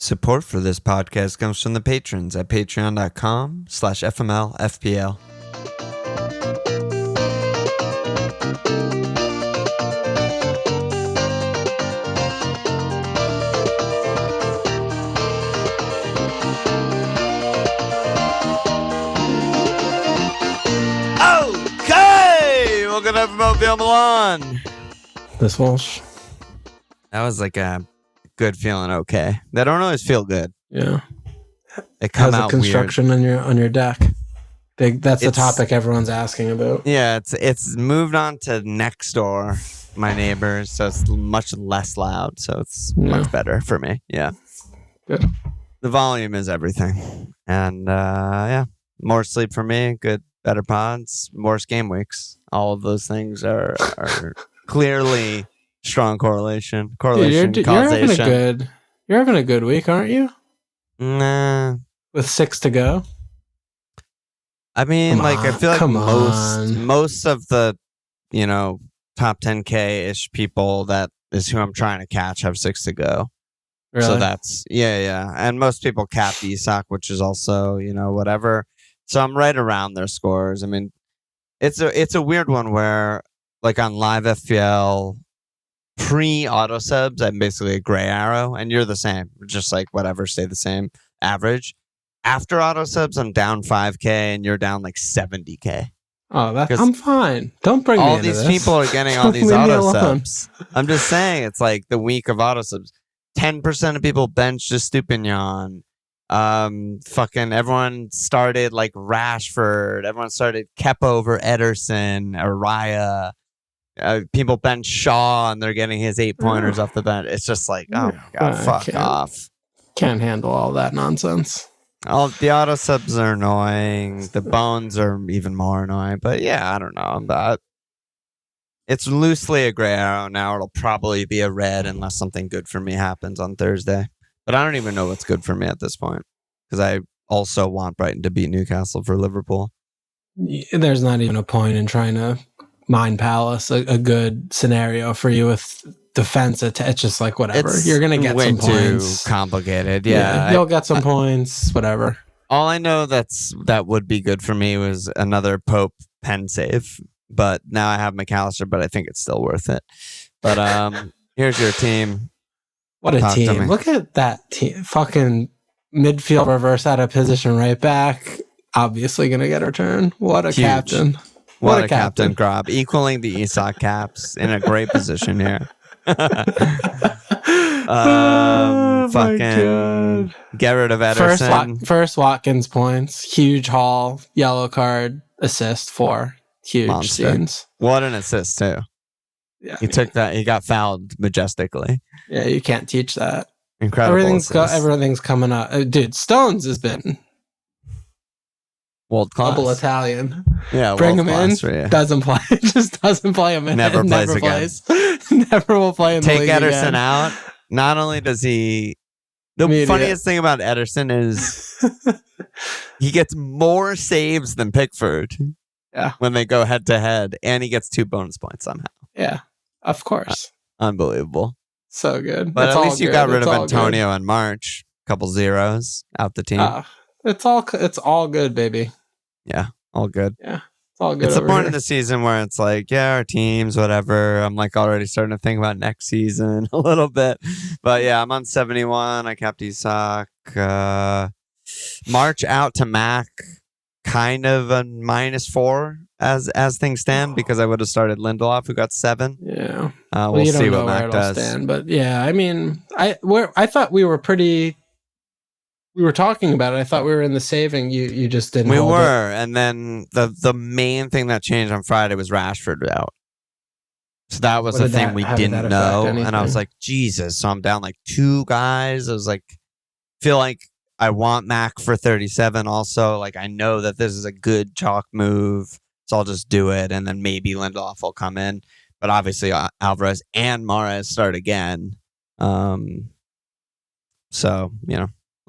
Support for this podcast comes from the patrons at patreon.com/FMLFPL. Okay! Welcome to FMLFPL Milan. This Walsh. That was like a good feeling. Okay, they don't always feel good. Yeah, They come how's out the construction weird. on your deck? That's the topic everyone's asking about. Yeah, it's moved on to next door, my neighbors, so it's much less loud. So it's much better for me. Yeah, good. The volume is everything, and yeah, more sleep for me. Good, better pods, worse game weeks. All of those things are clearly strong correlation. Causation. You're having a good week, aren't you? Nah. With 6 to go. I mean, I feel like most of the, top 10K ish people that is who I'm trying to catch have 6 to go. Really? So that's and most people cap Isak, which is also whatever. So I'm right around their scores. I mean, it's a weird one where on live FPL. Pre-auto subs, I'm basically a gray arrow, and you're the same. Just whatever, stay the same average. After auto subs, I'm down 5K, and you're down 70K. Oh, I'm fine. Don't bring me into this. All these people are getting all these auto subs. I'm just saying, it's the week of auto subs. 10% of people benched Estupinian. Fucking everyone started Rashford. Everyone started Kepa over Ederson or Raya. People bench Shaw and they're getting his 8-pointers off the bench. It's just oh my god, fuck off. Can't handle all that nonsense. All the auto subs are annoying. The bones are even more annoying. But yeah, I don't know. It's loosely a gray arrow now. It'll probably be a red unless something good for me happens on Thursday. But I don't even know what's good for me at this point because I also want Brighton to beat Newcastle for Liverpool. There's not even a point in trying to Mind Palace a good scenario for you with defense. It's just whatever. You're gonna get some points. Too complicated. Yeah, you'll get some points. Whatever. All I know that would be good for me was another Pope pen save. But now I have McAllister, but I think it's still worth it. But here's your team. What a team! Look at that team. Fucking midfield reverse out of position right back. Obviously gonna get a turn. What a captain. What a captain, Grob. Equaling the Isak caps in a great position here. Fucking get rid of Ederson. First Watkins points. Huge haul. Yellow card. Assist 4. Huge scenes. What an assist too. Yeah, he took that. He got fouled majestically. Yeah, you can't teach that. Incredible. Everything's coming up. Dude, Stones has been world class. Double Italian. Yeah, bring him in. Doesn't play. Just doesn't play a minute. Never plays. Never will play in the league Take Ederson again. out. Not only does he. The funniest thing about Ederson is he gets more saves than Pickford. Yeah. When they go head to head, and he gets 2 bonus points somehow. Yeah, of course. Unbelievable. So good. But at least you got rid of Antonio in March. Couple zeros out the team. It's all good, baby. Yeah, all good. Yeah, it's all good. It's the point of the season where it's our teams, whatever. I'm already starting to think about next season a little bit. But yeah, I'm on 71. I capped Isak. March out to Mac, kind of a -4 as things stand because I would have started Lindelof, who got 7. Yeah, we'll see what Mac does. Stand, but yeah, I mean, I thought we were pretty. We were talking about it. I thought we were in the saving. You just didn't. We were, and then the main thing that changed on Friday was Rashford out. So that was the thing we didn't know, and I was like, Jesus. So I'm down 2 guys. I was feel like I want Mac for 37. Also, I know that this is a good chalk move, so I'll just do it, and then maybe Lindelof will come in. But obviously, Alvarez and Mahrez start again. So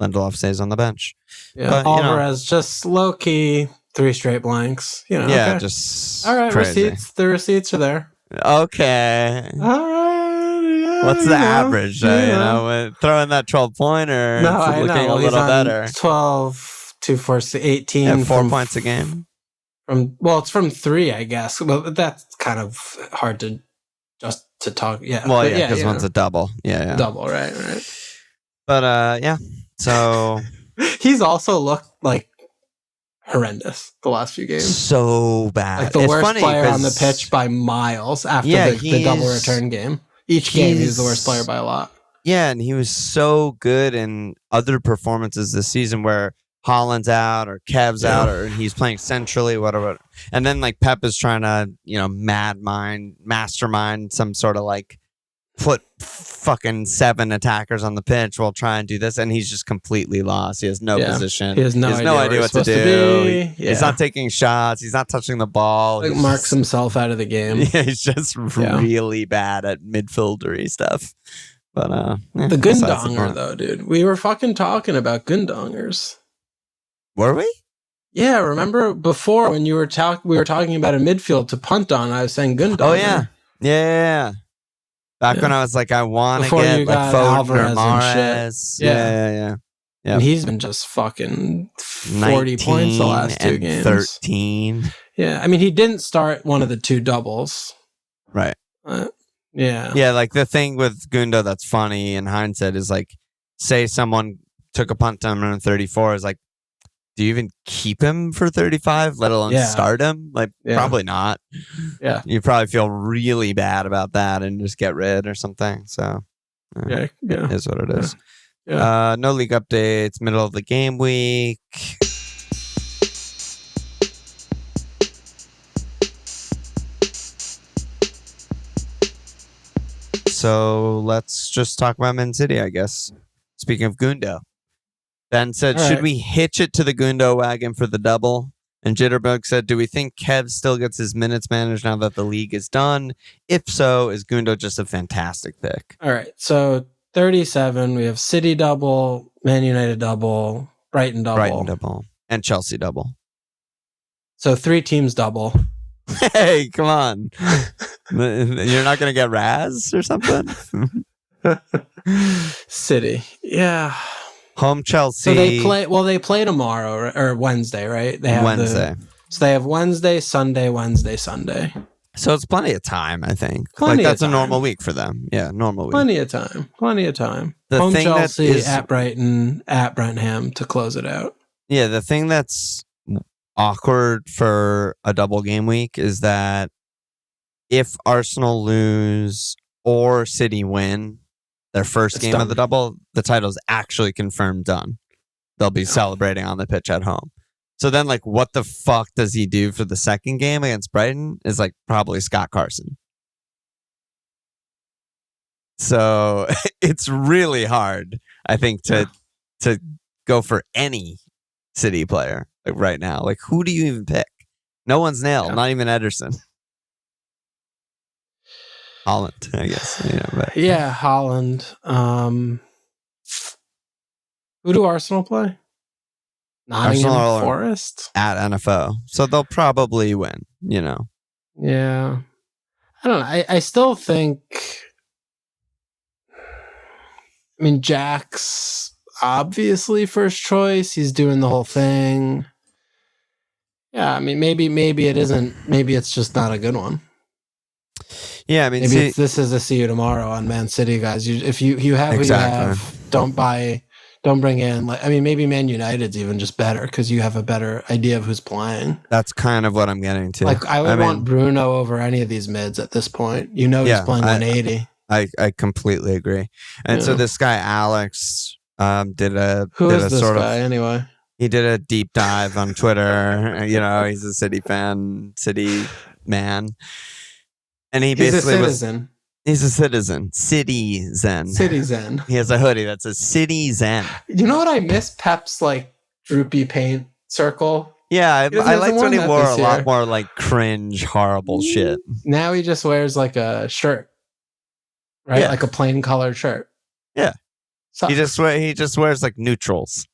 Lindelof stays on the bench. Yeah, but, Alvarez just low key 3 straight blanks. Yeah, okay. Just all right. Crazy. The receipts are there. Okay. All right. What's the average? Throwing that 12-pointer, looking a little better. 12, 2, 4, 18. Yeah, 4 points a game. It's from 3, I guess. Well, that's kind of hard to talk. Yeah. Well, yeah, because one's a double. Yeah. Double, right. But yeah. So he's also looked like horrendous the last few games. So bad. Like the worst player on the pitch by miles after the double return game. Each game he's the worst player by a lot. Yeah, and he was so good in other performances this season where Haaland's out or Kev's out or he's playing centrally, whatever. And then like Pep is trying to, mastermind some sort of like put fucking 7 attackers on the pitch while trying to do this, and he's just completely lost. He has no position. He has no idea what to do. He's not taking shots. He's not touching the ball. Like marks himself out of the game. Yeah, he's just really bad at midfieldery stuff. But the Gundonger though, dude. We were fucking talking about Gundongers. Were we? Yeah, remember before when we were talking about a midfield to punt on, I was saying Gundonger. Oh yeah. Back when I was like, I want to get like Foden or Mahrez. Yeah. And he's been just fucking 40 points the last 2 games. 13. Yeah, I mean, he didn't start one of the 2 doubles. Right. Yeah. Yeah, like the thing with Gundo that's funny in hindsight is like, say someone took a punt on him in 34, is like, do you even keep him for 35, let alone start him? Like, probably not. Yeah. You probably feel really bad about that and just get rid or something. So, it is what it is. Yeah. No league updates, middle of the game week. So, let's just talk about Man City, I guess. Speaking of Gundo. Ben said, should we hitch it to the Gundo wagon for the double? And Jitterbug said, do we think Kev still gets his minutes managed now that the league is done? If so, is Gundo just a fantastic pick? All right. So 37, we have City double, Man United double, Brighton double. And Chelsea double. So 3 teams double. Hey, come on. You're not going to get Raz or something? City. Yeah. Home Chelsea. So they play tomorrow or Wednesday, right? They have Wednesday. So they have Wednesday, Sunday. So it's plenty of time, I think. That's a normal week for them. Yeah, normal week. Plenty of time. Home Chelsea at Brighton, at Brentford to close it out. Yeah, the thing that's awkward for a double game week is that if Arsenal lose or City win their first game of the double, the title's actually confirmed done. They'll be celebrating on the pitch at home. So then, like, what the fuck does he do for the second game against Brighton is, like, probably Scott Carson. So it's really hard, I think, to go for any City player right now. Like, who do you even pick? No one's nailed, not even Ederson. Haaland, I guess. Haaland. Who do Arsenal play? Nottingham Forest? At NFO. So they'll probably win, Yeah. I don't know. I still think... I mean, Jack's obviously first choice. He's doing the whole thing. Yeah, I mean, maybe it isn't. Maybe it's just not a good one. Yeah, I mean, maybe this is a see you tomorrow on Man City, guys. If you have who you have, don't bring in. Like, I mean, maybe Man United's even just better because you have a better idea of who's playing. That's kind of what I'm getting to. Like, I would want Bruno over any of these mids at this point. He's playing 180. I completely agree. And so this guy Alex did a anyway? He did a deep dive on Twitter. He's a City fan, City man. And he's a citizen. He's a citizen. Citizen. He has a hoodie that says City Zen. You know what I miss? Pep's like droopy paint circle. Yeah, I liked when he wore a lot more like cringe, horrible shit. Now he just wears like a shirt, right? Like a plain colored shirt. Yeah. He just wears like neutrals.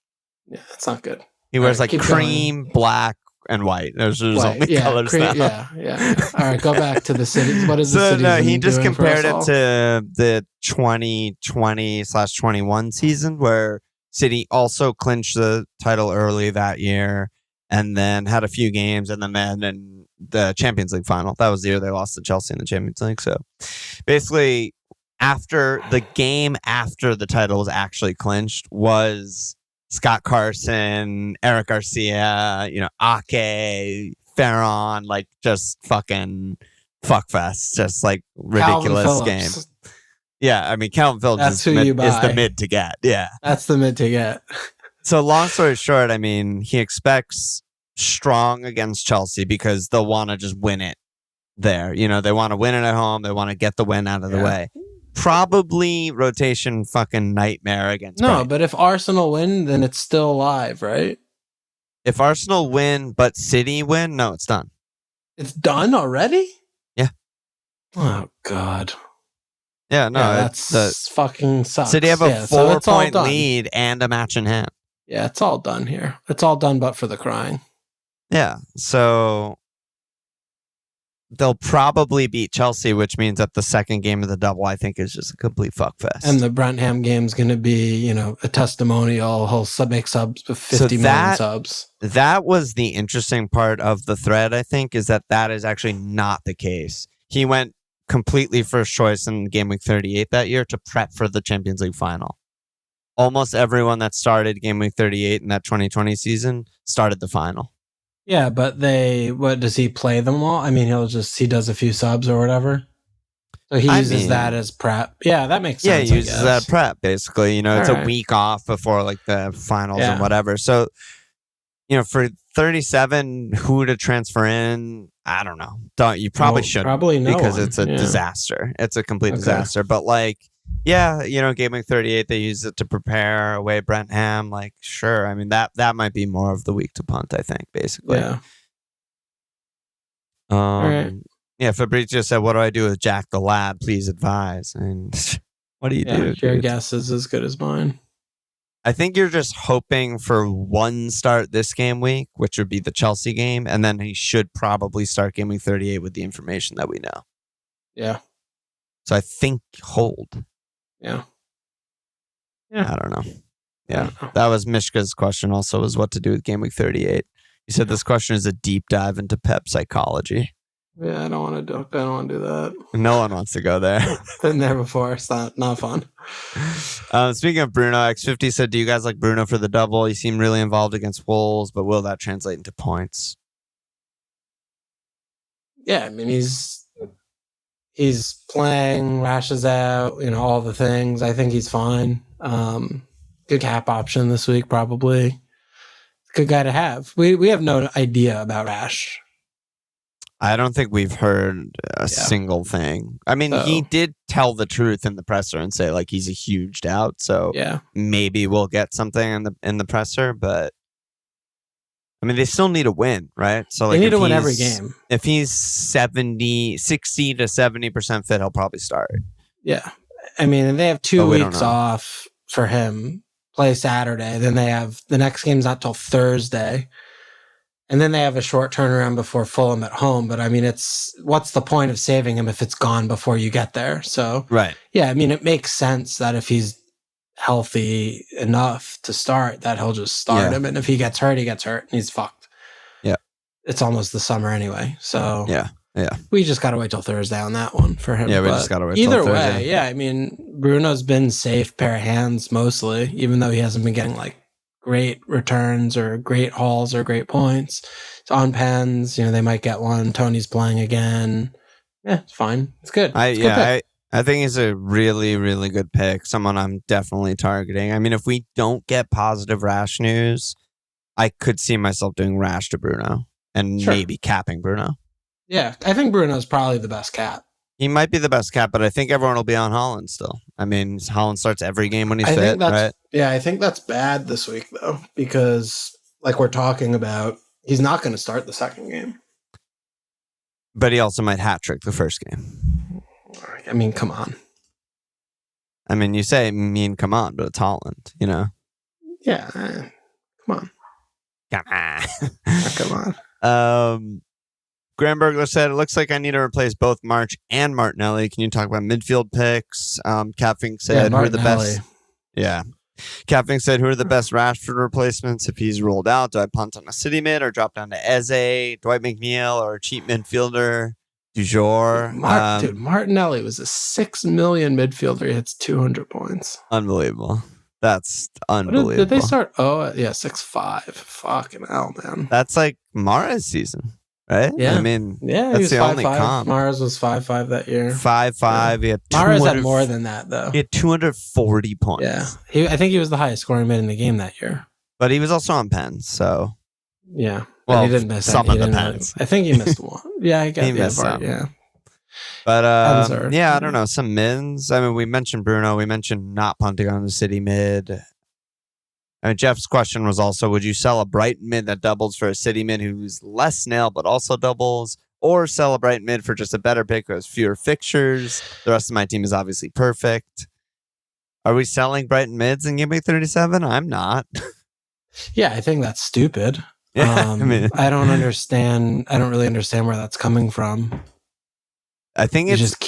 Yeah, that's not good. He wears like cream, black, and white. Those are his only colors now. Yeah. All right, go back to the cities. What is the So cities? no, he just compared it to the 2020/21 season, where City also clinched the title early that year, and then had a few games, and then in the Champions League final. That was the year they lost to Chelsea in the Champions League. So basically, after the game after the title was actually clinched was Scott Carson, Eric Garcia, Ake, Ferron, like just fucking fuckfest, just like ridiculous game. Yeah, I mean, Calvin Phillips is the mid to get. Yeah. That's the mid to get. So long story short, I mean, he expects strong against Chelsea because they'll want to just win it there. They want to win it at home. They want to get the win out of the way. Probably rotation fucking nightmare against Brighton. But if Arsenal win, then it's still alive, right? If Arsenal win, but City win, no, it's done. It's done already? Yeah. Oh, God. Yeah, no, that's fucking sucks. City have a 4-point lead and a match in hand. Yeah, it's all done here. It's all done but for the crying. Yeah, so they'll probably beat Chelsea, which means that the second game of the double, I think, is just a complete fuckfest. And the Brentford game's going to be, a testimonial. He'll make subs with 50 million subs. That was the interesting part of the thread, I think, is that is actually not the case. He went completely first choice in game week 38 that year to prep for the Champions League final. Almost everyone that started game week 38 in that 2020 season started the final. Yeah, but what does he play them all? I mean, he does a few subs or whatever. So he uses that as prep. Yeah, that makes sense. Yeah, he uses that prep, basically. It's a week off before like the finals and whatever. So, for 37, who to transfer in, I don't know. You probably shouldn't. Probably no because one. it's a disaster. It's a complete disaster. But game week 38, they use it to prepare away Brentford. Like, sure. I mean, that might be more of the week to punt, I think, basically. Yeah. All right. Yeah, Fabrizio said, what do I do with Jack the Lad? Please advise. And what do you do? Your guess is as good as mine. I think you're just hoping for one start this game week, which would be the Chelsea game, and then he should probably start game week 38 with the information that we know. Yeah. So I think hold. Yeah. I don't know. Yeah. That was Mishka's question also, was what to do with game week 38. He said this question is a deep dive into Pep psychology. Yeah, I don't want to do that. No one wants to go there. Been there before. It's not fun. Speaking of Bruno, X50 said, do you guys like Bruno for the double? He seemed really involved against Wolves, but will that translate into points? Yeah, I mean, he's playing, Rash is out, all the things. I think he's fine. Good cap option this week, probably. Good guy to have. We have no idea about Rash. I don't think we've heard a single thing. I mean, he did tell the truth in the presser and say like he's a huge doubt. So maybe we'll get something in the presser, but I mean, they still need a win, right? So they need to win every game. If he's 60 to 70% fit, he'll probably start. Yeah. I mean, they have 2 weeks off for him. Play Saturday. Then they have the next game's not till Thursday. And then they have a short turnaround before Fulham at home. But I mean, what's the point of saving him if it's gone before you get there? So, yeah, I mean, it makes sense that if he's healthy enough to start, that he'll just start him. And if he gets hurt, and he's fucked. Yeah. It's almost the summer anyway. So, yeah. We just got to wait till Thursday on that one for him. Yeah, we just got to wait till Thursday. Either way, I mean, Bruno's been safe pair of hands mostly, even though he hasn't been getting like great returns or great hauls or great points. It's on pens, they might get one. Tony's playing again. Yeah, it's fine. It's good. I think he's a really, really good pick. Someone I'm definitely targeting. I mean, if we don't get positive Rash news, I could see myself doing Rash to Bruno and maybe capping Bruno. Yeah, I think Bruno's probably the best cap. He might be the best cap, but I think everyone will be on Haaland still. I mean, Haaland starts every game when he's fit, right? Yeah, I think that's bad this week, though, because like we're talking about, he's not going to start the second game. But he also might hat trick the first game. I mean, come on. I mean, you say come on, but it's Haaland, Yeah, come on. Come on. Come on. Graham Burglar said, it looks like I need to replace both March and Martinelli. Can you talk about midfield picks? Capping said, who are the best? Yeah. Capping said, who are the best Rashford replacements if he's ruled out? Do I punt on a city mid or drop down to Eze, Dwight McNeil, or a cheap midfielder? Du jour. Dude, Martinelli was a 6 million midfielder. He hits 200 points. Unbelievable. That's unbelievable. Did they start? Oh, yeah, 6'5". Fucking hell, man. That's like Mara's season. Right? Yeah. I mean, yeah, that's the 5'5". only comp. Mars was 5'5" that year. 5'5". Yeah. Mars had more than that, though. He had 240 points. Yeah. I think he was the highest scoring mid in the game that year. But he was also on pens, so. Yeah. Well, he didn't miss some of the pens. I think he missed one. Yeah, he missed some. Yeah. But, I don't know. Some mids. I mean, we mentioned Bruno. We mentioned not punting on the city mid. I mean, Jeff's question was also, would you sell a Brighton mid that doubles for a city mid who's less snail but also doubles, or sell a Brighton mid for just a better pick who has fewer fixtures? The rest of my team is obviously perfect. Are we selling Brighton mids in game week 37? I'm not. Yeah, I think that's stupid. Yeah, I don't understand. I don't really understand where that's coming from. I think it's just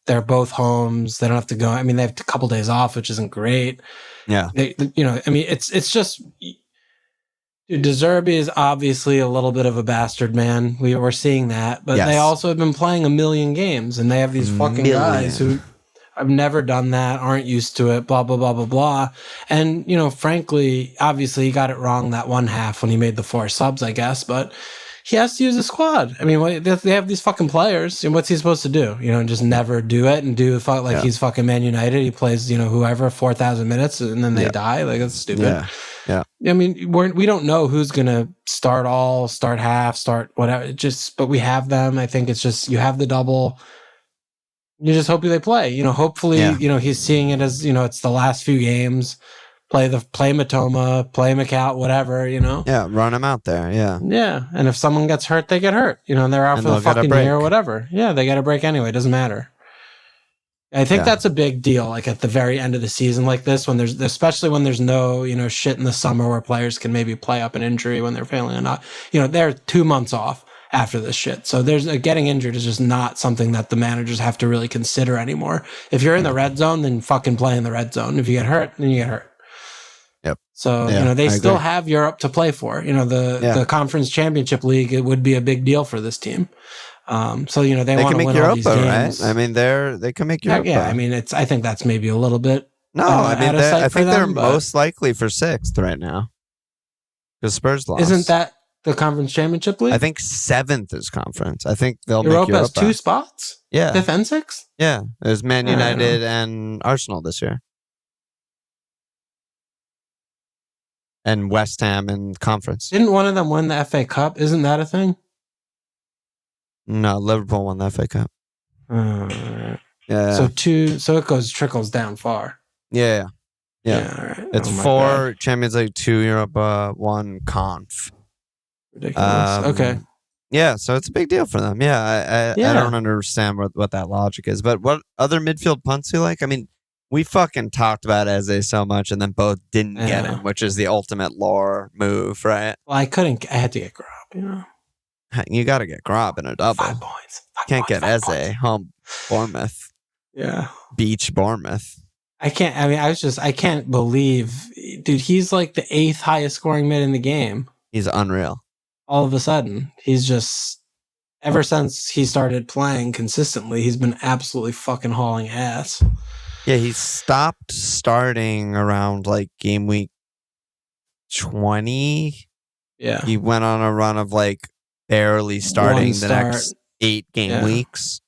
they're both homes. They don't have to go. I mean, they have a couple days off, which isn't great. Yeah. It's just, dude, De Zerbi is obviously a little bit of a bastard, man. We're seeing that, but they also have been playing 1 million games, and they have these fucking guys who have never done that, aren't used to it, blah, blah, blah, blah, blah. And, frankly, obviously he got it wrong that one half when he made the 4 subs, I guess, but he has to use a squad. I mean, they have these fucking players, and what's he supposed to do? Just never do it and do he's fucking Man United. He plays, whoever 4,000 minutes, and then they die. Like, that's stupid. Yeah. I mean, we don't know who's gonna start all, start half, start whatever. But we have them. I think it's just you have the double. You just hope they play. Hopefully, he's seeing it as it's the last few games. Play Matoma, play McCall, whatever, Yeah, run him out there, yeah. Yeah, and if someone gets hurt, they get hurt. And they're out for the fucking year or whatever. Yeah, they get a break anyway. It doesn't matter. I think that's a big deal, like at the very end of the season like this, especially when there's no, shit in the summer where players can maybe play up an injury when they're failing or not. They're 2 months off after this shit. So there's getting injured is just not something that the managers have to really consider anymore. If you're in the red zone, then fucking play in the red zone. If you get hurt, then you get hurt. Yep. So, they still have Europe to play for. The Conference Championship League, it would be a big deal for this team. They want to win all these games. Right? I mean, they can make Europa. Yeah, I mean, I think that's maybe a little bit. No, I mean, I think they're most likely for 6th right now. Because Spurs lost. Isn't that the Conference Championship League? I think 7th is Conference. I think they'll Europa make Europa. Has 2 spots? Yeah. 5th and 6th? Yeah. There's Man United and Arsenal this year. And West Ham in Conference. Didn't one of them win the FA Cup? Isn't that a thing? No, Liverpool won the FA Cup. Yeah. So it trickles down far. Yeah. All right. It's 4 Champions League, 2 Europa, 1 Conf. Ridiculous. Okay. Yeah, so it's a big deal for them. Yeah, I don't understand what that logic is. But what other midfield punts you like? I mean, we fucking talked about Eze so much, and then both didn't get him, which is the ultimate lore move, right? Well, I had to get Grob, You got to get Grob in a double. 5 points. Can't get Eze home Bournemouth. Yeah. Beach Bournemouth. I can't believe, dude, he's like the 8th highest scoring mid in the game. He's unreal. All of a sudden, he's just, ever since he started playing consistently, he's been absolutely fucking hauling ass. Yeah, he stopped starting around like game week 20. Yeah. He went on a run of like barely starting the next 8 game weeks.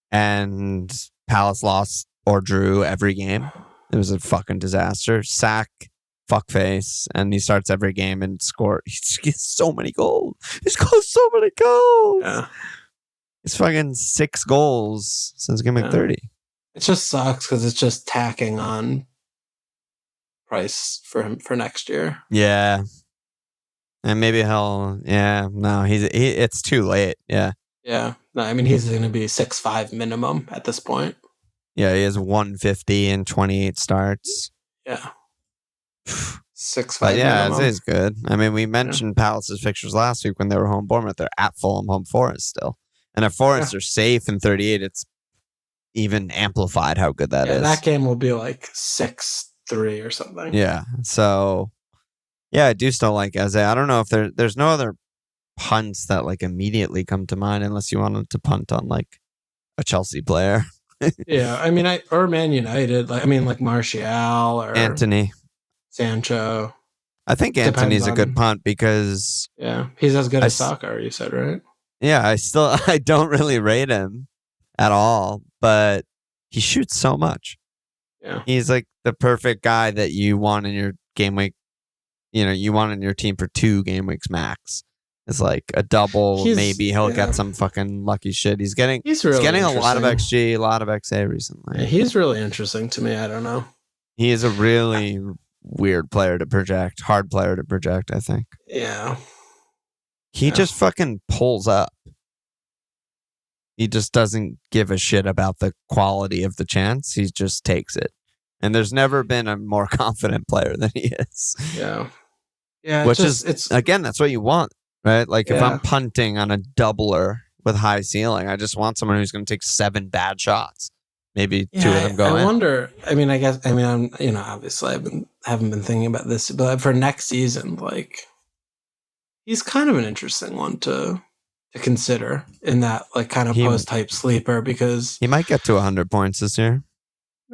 And Palace lost or drew every game. It was a fucking disaster. Sack, fuckface, and he starts every game and he gets so many goals. He scores so many goals. Yeah. It's fucking 6 goals since game week 30. It just sucks because it's just tacking on price for him for next year. Yeah. And maybe it's too late. Yeah. Yeah. No, I mean, he's going to be 6'5" minimum at this point. Yeah, he has 150 and 28 starts. Yeah. 6-5. Yeah, it is good. I mean, we mentioned Palace's fixtures last week when they were home Bournemouth. They're at Fulham, home Forest still. And if Forest are safe in 38, it's even amplified how good that is. That game will be like 6-3 or something. Yeah. So, yeah, I do still like Eze. I don't know if there's no other punts that like immediately come to mind unless you wanted to punt on like a Chelsea player. Yeah, I mean, or Man United. Like Martial or Antony, Sancho. I think Antony's a good punt because he's as good as Saka. You said, right? Yeah, I don't really rate him at all, but he shoots so much. Yeah, he's like the perfect guy that you want in your game week. You want in your team for 2 game weeks max. It's like a double. Maybe he'll get some fucking lucky shit. He's getting a lot of XG, a lot of XA recently. Yeah, he's really interesting to me. I don't know. He is a really weird player to project, hard player to project, I think. Yeah. He just fucking pulls up. He just doesn't give a shit about the quality of the chance. He just takes it. And there's never been a more confident player than he is. Yeah. Yeah. It's again, that's what you want. Right? Like if I'm punting on a doubler with high ceiling, I just want someone who's going to take 7 bad shots. Maybe 2 of them go in. I wonder, I'm obviously haven't been thinking about this, but for next season, like he's kind of an interesting one to consider in that like kind of post-type sleeper because he might get to 100 points this year.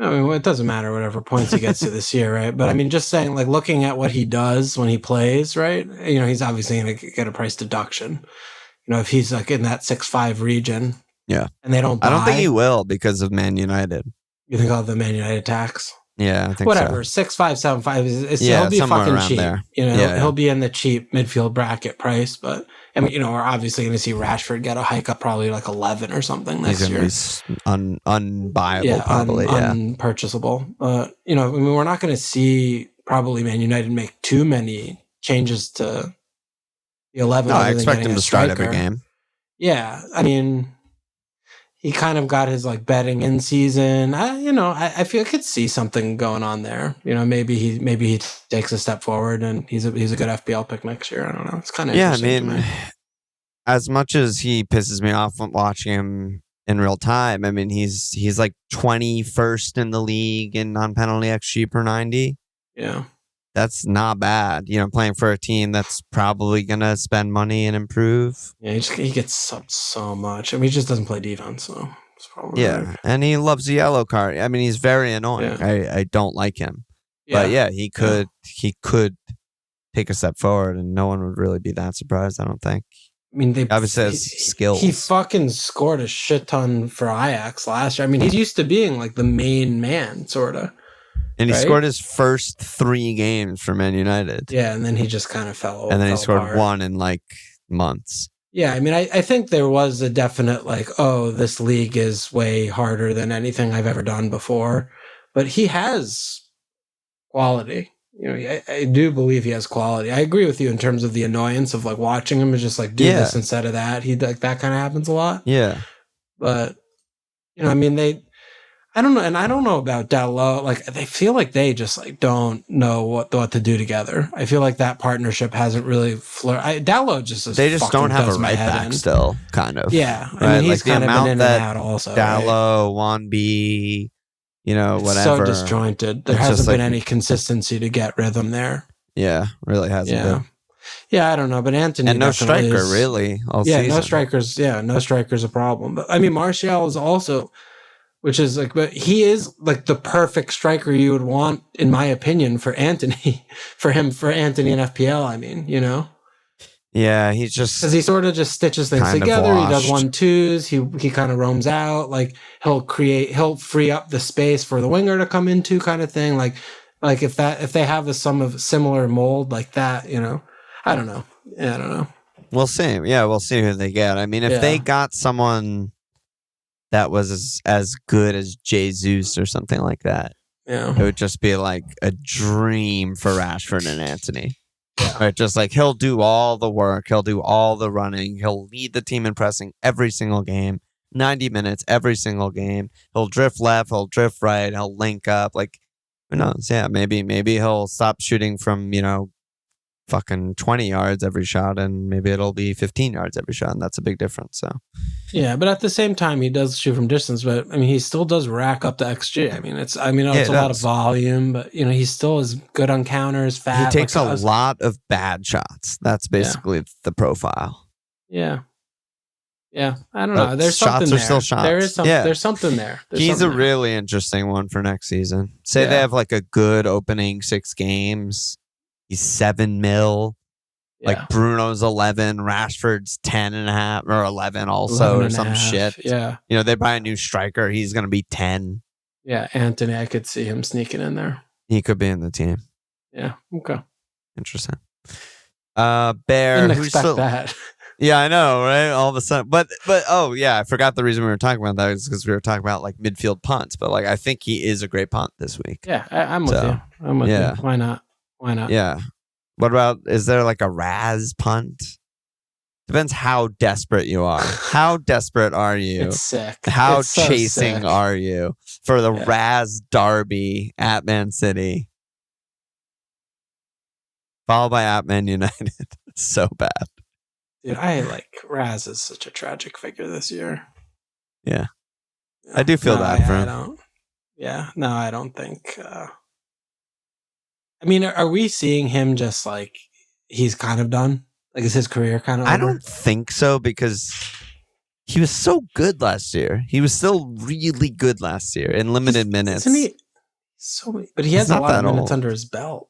I mean, it doesn't matter whatever points he gets to this year, right? But I mean, just saying, like, looking at what he does when he plays, right? He's obviously going to get a price deduction. If he's like in that 6-5 region, and they don't buy, I don't think he will because of Man United. You think of the Man United tax? Yeah, I think whatever. So. 6-5, 7-5 he'll be fucking cheap. There. He'll be in the cheap midfield bracket price, but. I mean, we're obviously going to see Rashford get a hike up probably like 11 or something next year. He's going to be unbuyable, probably. Unpurchasable. We're not going to see probably Man United make too many changes to the 11. No, I expect him to start every game. Yeah, I mean, he kind of got his like betting in season. I feel I could see something going on there. Maybe he takes a step forward and he's a good FPL pick next year. I don't know. It's kind of interesting to me. As much as he pisses me off watching him in real time, I mean he's like 21st in the league in non-penalty XG per 90. Yeah. That's not bad. Playing for a team that's probably going to spend money and improve. Yeah, he gets subbed so much. I mean, he just doesn't play defense, so it's probably and he loves the yellow card. I mean, he's very annoying. Yeah. I don't like him. Yeah. But he could take a step forward, and no one would really be that surprised, I don't think. I mean, they obviously has skills. He fucking scored a shit ton for Ajax last year. I mean, he's used to being like the main man, sort of. And he scored his first 3 games for Man United. Yeah, and then he just kind of fell over. And then he scored 1 in like months. Yeah, I mean, I think there was a definite like, this league is way harder than anything I've ever done before. But he has quality. I do believe he has quality. I agree with you in terms of the annoyance of like watching him and just like do this instead of that. That kind of happens a lot. Yeah. But, I mean, I don't know, and I don't know about Dalot. Like, they feel like they just like don't know what to do together. I feel like that partnership hasn't really flourished. Dalot they just don't have a right back still, kind of. Yeah, right? I mean, he's kind of been in and out also. Dalot, Wanby, whatever. So disjointed. There hasn't been any consistency to get rhythm there. Yeah, really hasn't been. Yeah, I don't know, but Antony and no striker really. All season. No strikers. Yeah, no striker's a problem. But I mean, Martial is also. Which is like, but he is like the perfect striker you would want, in my opinion, for Antony, for Antony and FPL. I mean, Yeah, he's just because he sort of just stitches things together. He does 1-2s. He kind of roams out. Like he'll free up the space for the winger to come into, kind of thing. Like if they have some of similar mold like that, I don't know. Yeah, I don't know. We'll see. Yeah, we'll see who they get. I mean, if they got someone that was as good as Jesus or something like that, it would just be like a dream for Rashford and Antony. Yeah. Right? Just like he'll do all the work, he'll do all the running, he'll lead the team in pressing every single game, 90 minutes every single game. He'll drift left, he'll drift right, he'll link up. Like Who knows? Yeah, maybe he'll stop shooting from, fucking 20 yards every shot, and maybe it'll be 15 yards every shot, and that's a big difference. So yeah, but at the same time, he does shoot from distance, but I mean, he still does rack up the XG. I mean, it's a lot of volume, but he still is good on counters, fat. He takes a lot of bad shots. That's basically the profile. Yeah. Yeah, I don't know. There's something there. Still shots. There's something there. He's a really interesting one for next season. Say they have like a good opening 6 games. He's 7 mil. Yeah. Like Bruno's 11, Rashford's 10.5 or 11 also or some shit. Yeah. They buy a new striker. He's going to be 10. Yeah, Antony, I could see him sneaking in there. He could be in the team. Yeah, okay. Interesting. Bear. Didn't expect that. Yeah, I know, right? All of a sudden. But oh, yeah, I forgot the reason we were talking about that is because we were talking about like midfield punts. But like, I think he is a great punt this week. Yeah, I'm with you. I'm with you. Why not? Yeah. What about, is there like a Raz punt? Depends how desperate you are. How desperate are you? It's sick. How it's so chasing sick. are you for the Raz Derby at Man City? Followed by at Man United. So bad. Dude, Raz is such a tragic figure this year. Yeah. I do feel bad for him. I don't think... I mean, are we seeing him just like he's kind of done? Like, is his career kind of over? I don't think so, because he was so good last year. He was still really good last year in limited minutes. Isn't he? But he has a lot of minutes under his belt.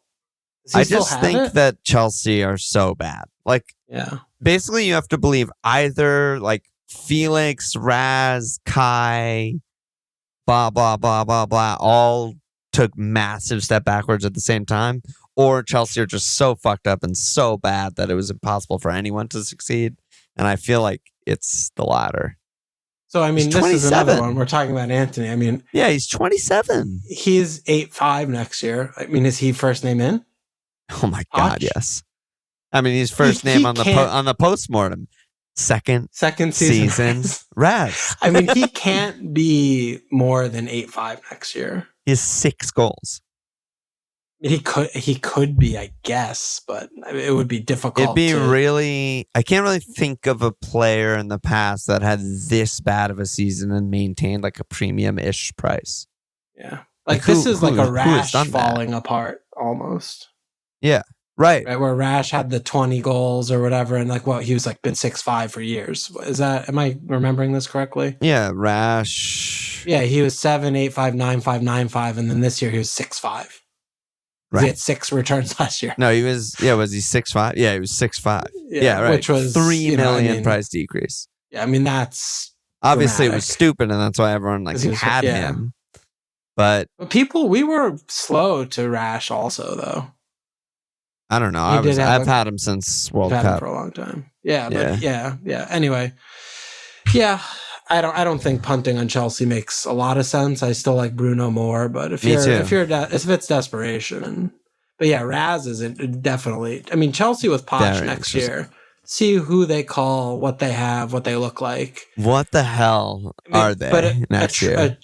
I just think that Chelsea are so bad. Like, basically you have to believe either like Felix, Raz, Kai, blah, blah, blah, blah, blah, all took massive step backwards at the same time, or Chelsea are just so fucked up and so bad that it was impossible for anyone to succeed. And I feel like it's the latter. So, I mean, this is another one. We're talking about Antony. I mean... Yeah, he's 27. He's 8'5" next year. I mean, is he first name in? Oh my God, yes. I mean, he's first name on the postmortem. Second season. Raz. I mean, he can't be more than 8'5" next year. He has 6 goals. He could be, I guess, but it would be difficult. It'd be I can't really think of a player in the past that had this bad of a season and maintained like a premium-ish price. Yeah. Like this is like a Rash falling apart almost. Yeah. Right. Where Rash had the 20 goals or whatever, and like he was like been 6'5" for years. Am I remembering this correctly? Yeah, Rash. Yeah, he was 7, 8'5", 9'5", 9'5", and then this year he was 6'5". Right. He had 6 returns last year. No, he was. Yeah, was he 6'5"? Yeah, he was 6'5". Yeah, right. Which was $3 million price decrease. Yeah, I mean that's obviously dramatic. It was stupid, and that's why everyone had him. But we were slow to Rash also, though. I don't know. I've had him since World Cup. Had him for a long time. Yeah, but yeah. Anyway, yeah. I don't think punting on Chelsea makes a lot of sense. I still like Bruno more, but if it's desperation, but yeah, Raz is definitely. I mean, Chelsea with Poch next year. See who they call, what they have, what they look like. What the hell are they next year? An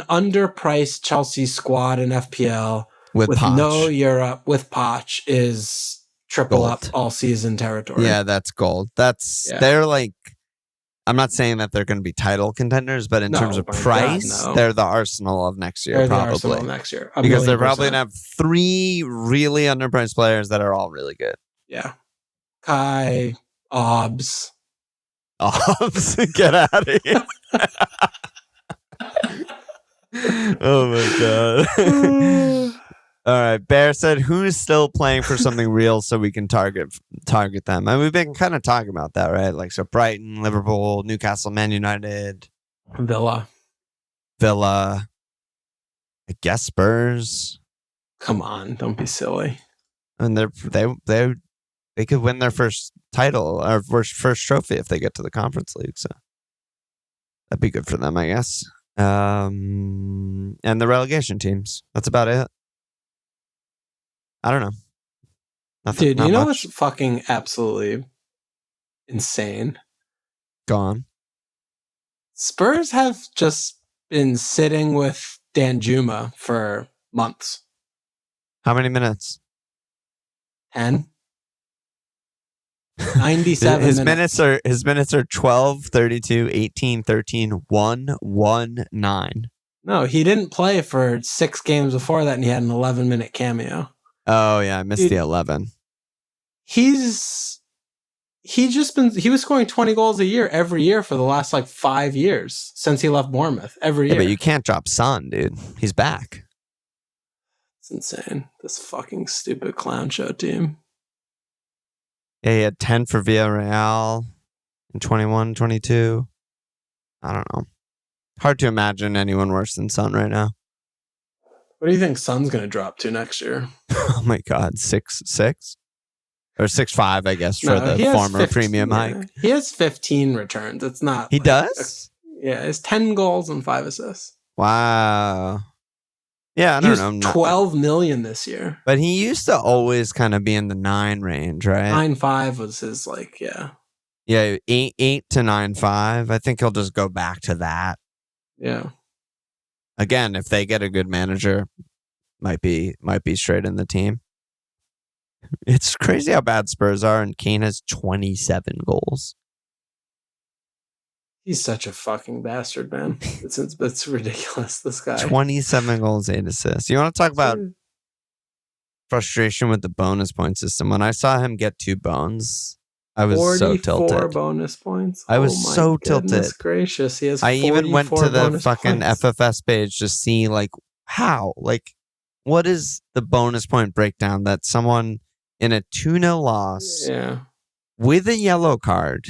underpriced Chelsea squad in FPL with no Europe with Poch is triple gold. Up all season territory. Yeah, that's gold. They're like. I'm not saying that they're going to be title contenders, but in terms of price, they're the Arsenal of next year, probably. Because they're probably going to have 3 really underpriced players that are all really good. Yeah. Kai, Obbs. Get out of here. Oh my God. All right. Bear said, who's still playing for something real so we can target them? And we've been kind of talking about that, right? Like, so Brighton, Liverpool, Newcastle, Man United. Villa. I guess Spurs. Come on. Don't be silly. And they could win their first title or first trophy if they get to the Conference League. So that'd be good for them, I guess. And the relegation teams. That's about it. I don't know. Dude, you know what's fucking absolutely insane? Go on. Spurs have just been sitting with Danjuma for months. How many minutes? 10. 97 his minutes are 12, 32, 18, 13, 1, 1, 9. No, he didn't play for 6 games before that, and he had an 11-minute cameo. Oh yeah, I missed the 11. He was scoring 20 goals a year every year for the last 5 years since he left Bournemouth. Every year. But you can't drop Son, dude. He's back. It's insane. This fucking stupid clown show team. Yeah, he had 10 for Villarreal in 21, 22. I don't know. Hard to imagine anyone worse than Son right now. What do you think Son's going to drop to next year? Oh my God, 6'6"? Or 6'5", I guess, for the former 15, premium hike. He has 15 returns. It's not. He does? Yeah, it's 10 goals and 5 assists. Wow. Yeah, I don't know. 12 million this year. But he used to always kind of be in the 9 range, right? 9.5 was his, yeah. Yeah, 8 to 9.5. I think he'll just go back to that. Yeah. Again, if they get a good manager, might be straight in the team. It's crazy how bad Spurs are, and Kane has 27 goals. He's such a fucking bastard, man. It's ridiculous, this guy. 27 goals, 8 assists. You want to talk about frustration with the bonus point system? When I saw him get 2 bones, I was so tilted. 44 bonus points? I was so tilted. Goodness gracious. He has I even went to the fucking points. FFS page to see, how? What is the bonus point breakdown that someone in a 2-0 loss with a yellow card,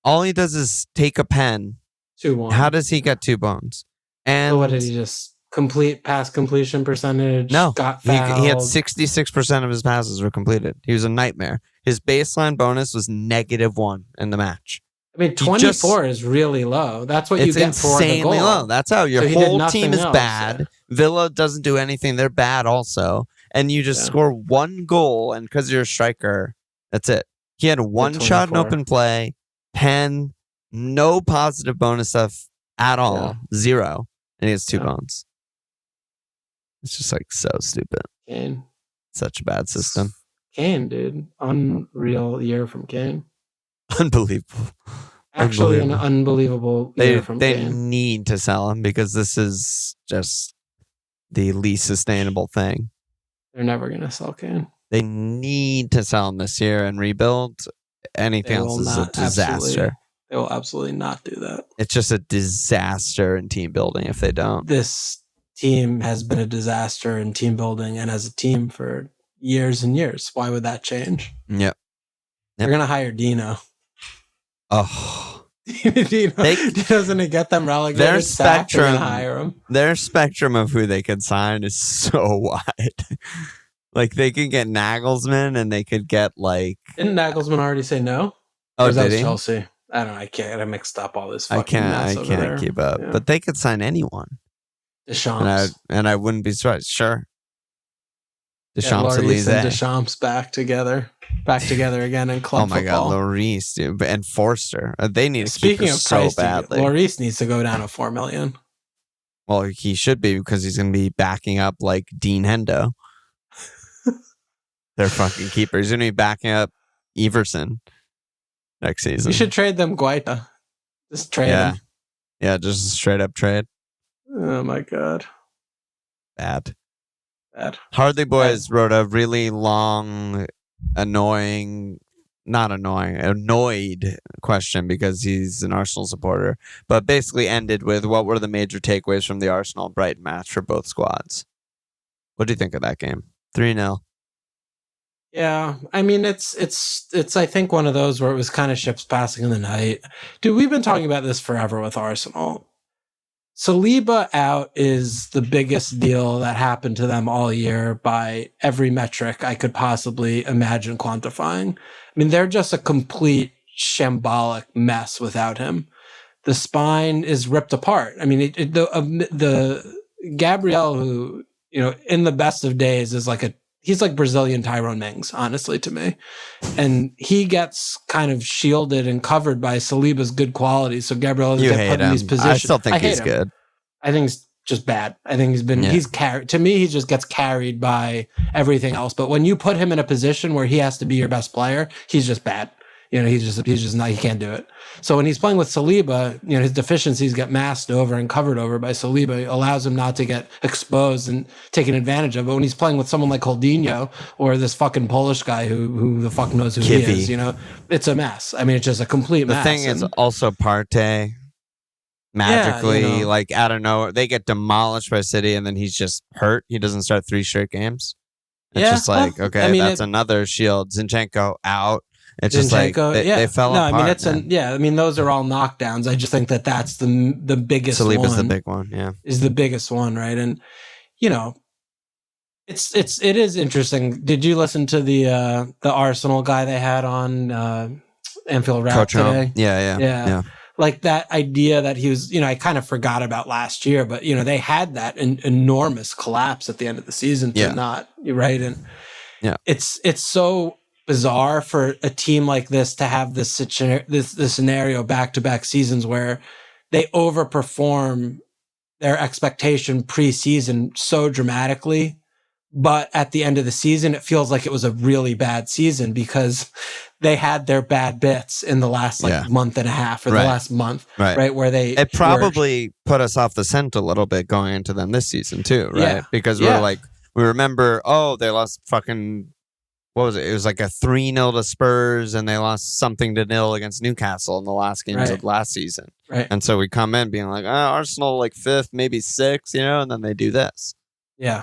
all he does is take a pen. 2-1. How does he get 2 bones? And so what did he just complete pass completion percentage? No, got fouled. He had 66% of his passes were completed. He was a nightmare. His baseline bonus was -1 in the match. I mean, 24 is really low. That's what you get for the goal. It's insanely low. That's how your whole team is bad. Yeah. Villa doesn't do anything. They're bad also. And you just score 1 goal, and because you're a striker, that's it. He had 1 shot in open play, 10, no positive bonus stuff at all, 0, and he has 2 bones. It's just so stupid. Kane. Such a bad system. Kane, dude. Unreal year from Kane. Unbelievable. Actually, an unbelievable year from Kane. They need to sell him because this is just the least sustainable thing. They're never going to sell Kane. They need to sell him this year and rebuild. Anything else is a disaster. They will absolutely not do that. It's just a disaster in team building if they don't. This team has been a disaster in team building and as a team for years and years. Why would that change? Yep. They're going to hire Dino. Oh. Doesn't it get them relegated? Their spectrum, hire him. Their spectrum of who they could sign is so wide. They could get Nagelsmann and they could get Didn't Nagelsmann already say no? Oh, did he? Chelsea. I don't know. I can't. I mixed up all this fucking I can't keep up. Yeah. But they could sign anyone. Deschamps. And I wouldn't be surprised. Sure. Deschamps and Deschamps back together again in club football. Oh my God, Lloris, dude, and Forster. They need to keep him so badly. Lloris needs to go down to 4 million. Well, he should be because he's going to be backing up Dean Hendo. Their fucking keeper. He's going to be backing up Everson next season. You should trade them Guaita. Just trade them. Yeah, just a straight up trade. Oh my God. Bad. Hardly Boys wrote a really long, annoyed question because he's an Arsenal supporter, but basically ended with what were the major takeaways from the Arsenal-Brighton match for both squads? What do you think of that game? 3-0. Yeah, I mean, it's I think one of those where it was kind of ships passing in the night. Dude, we've been talking about this forever with Arsenal. Saliba out is the biggest deal that happened to them all year by every metric I could possibly imagine quantifying. I mean, they're just a complete shambolic mess without him. The spine is ripped apart. I mean, the Gabriel, who, in the best of days is he's like Brazilian Tyrone Mings, honestly, to me. And he gets kind of shielded and covered by Saliba's good qualities. So Gabriel is put in these positions. I still think he's good. I think he's just bad. I think he's carried. To me, he just gets carried by everything else. But when you put him in a position where he has to be your best player, he's just bad. He's just not, he can't do it. So when he's playing with Saliba, his deficiencies get masked over and covered over by Saliba. It allows him not to get exposed and taken advantage of. But when he's playing with someone like Holdinho or this fucking Polish guy who the fuck knows who he is, it's a mess. I mean, it's just a complete mess. The thing is also Partey, magically, like out of nowhere, they get demolished by City and then he's just hurt. He doesn't start 3 straight games. It's just like, okay, that's another shield. Zinchenko out. It's just like they fell apart. I mean, those are all knockdowns. I just think that's the biggest one. Saliba's the big one, yeah. Is the biggest one, right? And, it is interesting. Did you listen to the Arsenal guy they had on Anfield Wrap today? Yeah. Like that idea that he was, I kind of forgot about last year, but, they had that enormous collapse at the end of the season to not, right? And it's so bizarre for a team like this to have this scenario back-to-back seasons where they overperform their expectation pre-season so dramatically, but at the end of the season it feels like it was a really bad season because they had their bad bits in the last month and a half or the last month, right? Where it probably put us off the scent a little bit going into them this season too, right? Because we remember, they lost fucking, what was it? It was like a 3-0 to Spurs, and they lost something to 0 against Newcastle in the last games of last season. Right. And so we come in being like, Arsenal like 5th, maybe 6th, and then they do this. Yeah.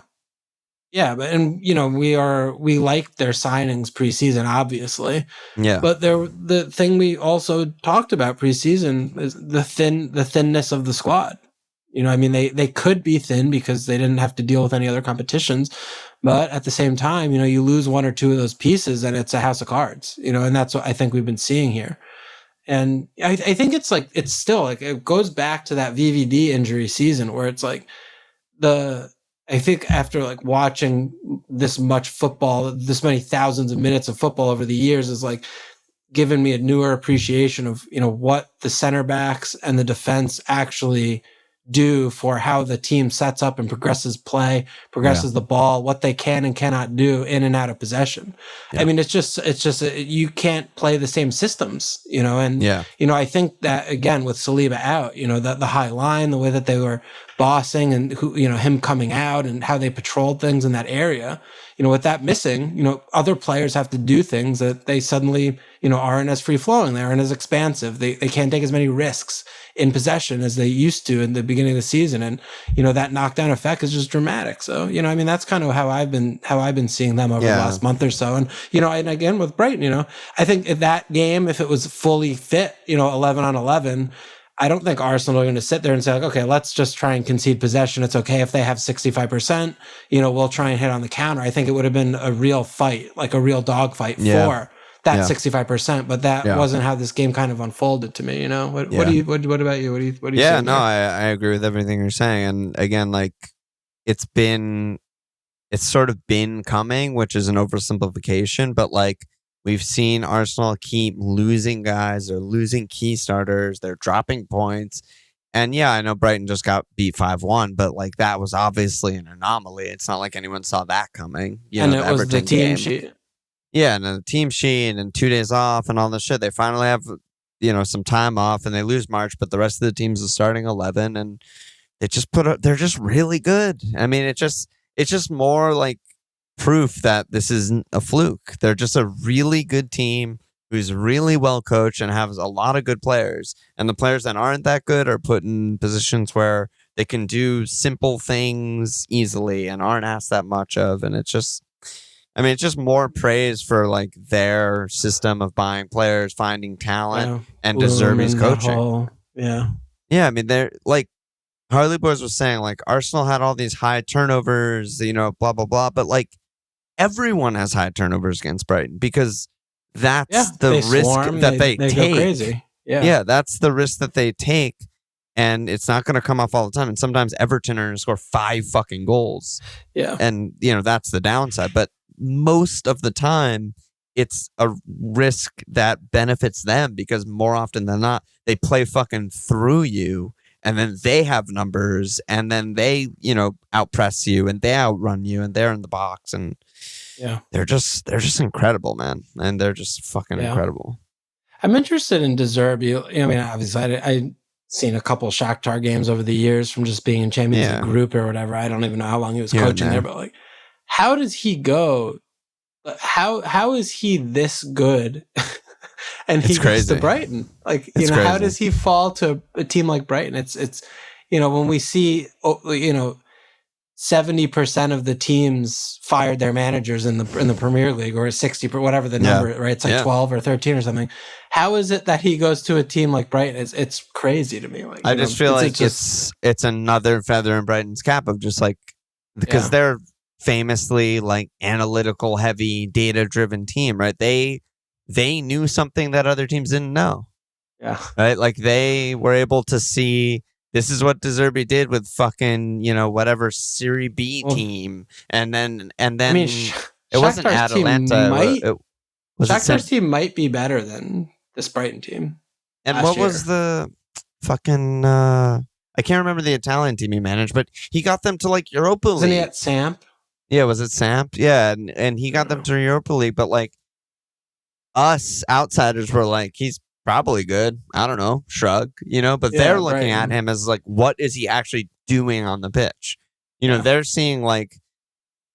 Yeah, but we liked their signings preseason, obviously. Yeah. But the thing we also talked about preseason is the thinness of the squad. They could be thin because they didn't have to deal with any other competitions. But at the same time, you lose 1 or 2 of those pieces and it's a house of cards, and that's what I think we've been seeing here. And I think it's still like, it goes back to that VVD injury season where it's like I think after like watching this much football, this many thousands of minutes of football over the years is like given me a newer appreciation of, what the center backs and the defense actually do for how the team sets up and progresses the ball, what they can and cannot do in and out of possession. Yeah. I mean, it's just you can't play the same systems, and I think that again with Saliba out, the high line, the way that they were bossing and him coming out and how they patrolled things in that area, with that missing, other players have to do things that they suddenly, aren't as free flowing. They aren't as expansive. They can't take as many risks in possession as they used to in the beginning of the season. And, that knockdown effect is just dramatic. So, that's kind of how I've been seeing them over the last month or so. And, and again with Brighton, I think if that game, if it was fully fit, 11 on 11, I don't think Arsenal are going to sit there and say, like, okay, let's just try and concede possession. It's okay if they have 65%, we'll try and hit on the counter. I think it would have been a real fight, like a real dog fight for that 65%, but that wasn't how this game kind of unfolded to me. What about you? What do you yeah, no, I agree with everything you're saying. And again, like it's sort of been coming, which is an oversimplification, but like we've seen Arsenal keep losing guys, they're losing key starters, they're dropping points. And I know Brighton just got beat 5-1, but like that was obviously an anomaly. It's not like anyone saw that coming. And it was the team sheet. Yeah, and the team sheet and 2 days off and all this shit. They finally have, some time off and they lose March, but the rest of the team's the starting 11 and they just they're just really good. I mean, it's just more like proof that this isn't a fluke. They're just a really good team who's really well coached and has a lot of good players. And the players that aren't that good are put in positions where they can do simple things easily and aren't asked that much of. And it's just more praise for like their system of buying players, finding talent, and De Zerbi's coaching. Yeah. I mean, they're like Harley Boys was saying, like Arsenal had all these high turnovers, blah, blah, blah. But like everyone has high turnovers against Brighton because that's the risk that they take. Go crazy. Yeah, that's the risk that they take. And it's not going to come off all the time. And sometimes Everton are going to score 5 fucking goals. Yeah. And, that's the downside. But most of the time, it's a risk that benefits them because more often than not, they play fucking through you and then they have numbers, and then they, outpress you, and they outrun you, and they're in the box, and they're just incredible, man, and they're just fucking incredible. I'm interested in De Zerbi. I mean, obviously, I seen a couple Shakhtar games over the years from just being in Champions League group or whatever. I don't even know how long he was coaching there, but like, how does he go? How is he this good? And he goes to Brighton. Like, how does he fall to a team like Brighton? It's when we see 70% of the teams fired their managers in the Premier League, or 60, whatever the number, right? It's like 12 or 13 or something. How is it that he goes to a team like Brighton? It's crazy to me. Like, I just feel like it's another feather in Brighton's cap of just like, because they're famously like analytical heavy, data driven team, right? They knew something that other teams didn't know. Yeah. Right? Like they were able to see, this is what De Zerbi did with fucking, whatever Serie B team. And then I mean, it wasn't Atalanta. Shakhtar's team might be better than this Brighton team. And what was the fucking, I can't remember the Italian team he managed, but he got them to like Europa League. Wasn't he at Samp? Yeah, was it Samp? Yeah, and he got them to Europa League, but like us outsiders were like, he's probably good. I don't know, shrug, but they're looking at him as like, what is he actually doing on the pitch? They're seeing like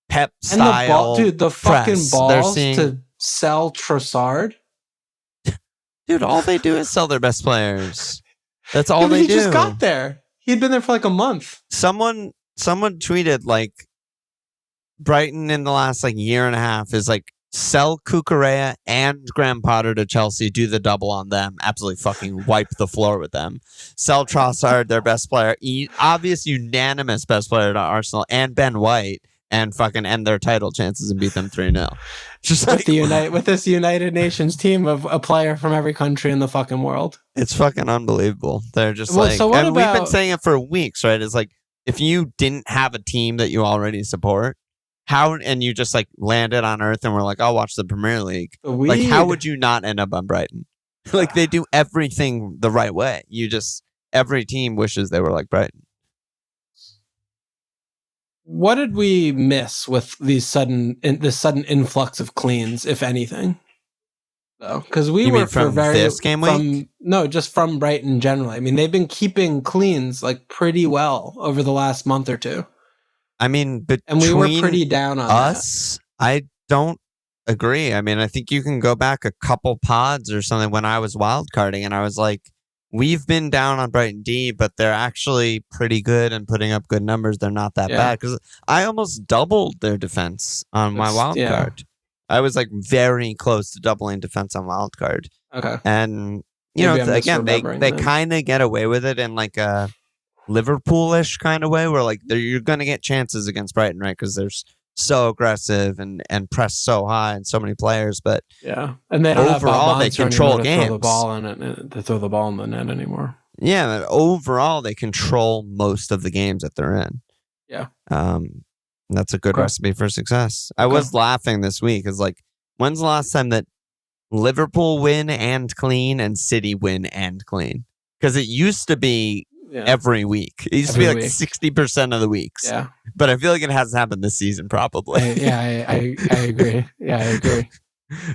Pep style. And the fucking balls to sell Trossard. Dude, all they do is sell their best players. That's all they do. He just got there. He'd been there for like a month. Someone tweeted like, Brighton in the last like year and a half is like, sell Cucurella and Graham Potter to Chelsea, do the double on them, absolutely fucking wipe the floor with them. Sell Trossard, their best player, obvious unanimous best player to Arsenal, and Ben White, and fucking end their title chances and beat them 3-0. Just like with this United Nations team of a player from every country in the fucking world. It's fucking unbelievable. They're just we've been saying it for weeks, right? It's like, if you didn't have a team that you already support, and you just like landed on Earth and we're like, I'll watch the Premier League. Like, how would you not end up on Brighton? Like, they do everything the right way. Every team wishes they were like Brighton. What did we miss with this sudden influx of cleans, if anything? Though, because this game week? No, just from Brighton generally. I mean, they've been keeping cleans like pretty well over the last month or two. I mean, and we were pretty down on us. That. I don't agree. I mean, I think you can go back a couple pods or something when I was wildcarding, and I was like, we've been down on Brighton D, but they're actually pretty good and putting up good numbers. They're not that bad, because I almost doubled their defense on my wildcard. I was like very close to doubling defense on wildcard. Okay. And, again, they kind of get away with it in like a Liverpool-ish kind of way, where like you're going to get chances against Brighton, right? Because they're so aggressive and press so high and so many players. But and they don't overall they control games. Throw the ball in it. They throw the ball in the net anymore. Yeah, but overall they control most of the games that they're in. Yeah, that's a good recipe for success. I was laughing this week. It's like, when's the last time that Liverpool win and clean and City win and clean? Because it used to be. Yeah. Every week. It used to be like 60% of the weeks. Yeah. But I feel like it hasn't happened this season, probably. I agree. Yeah, I agree.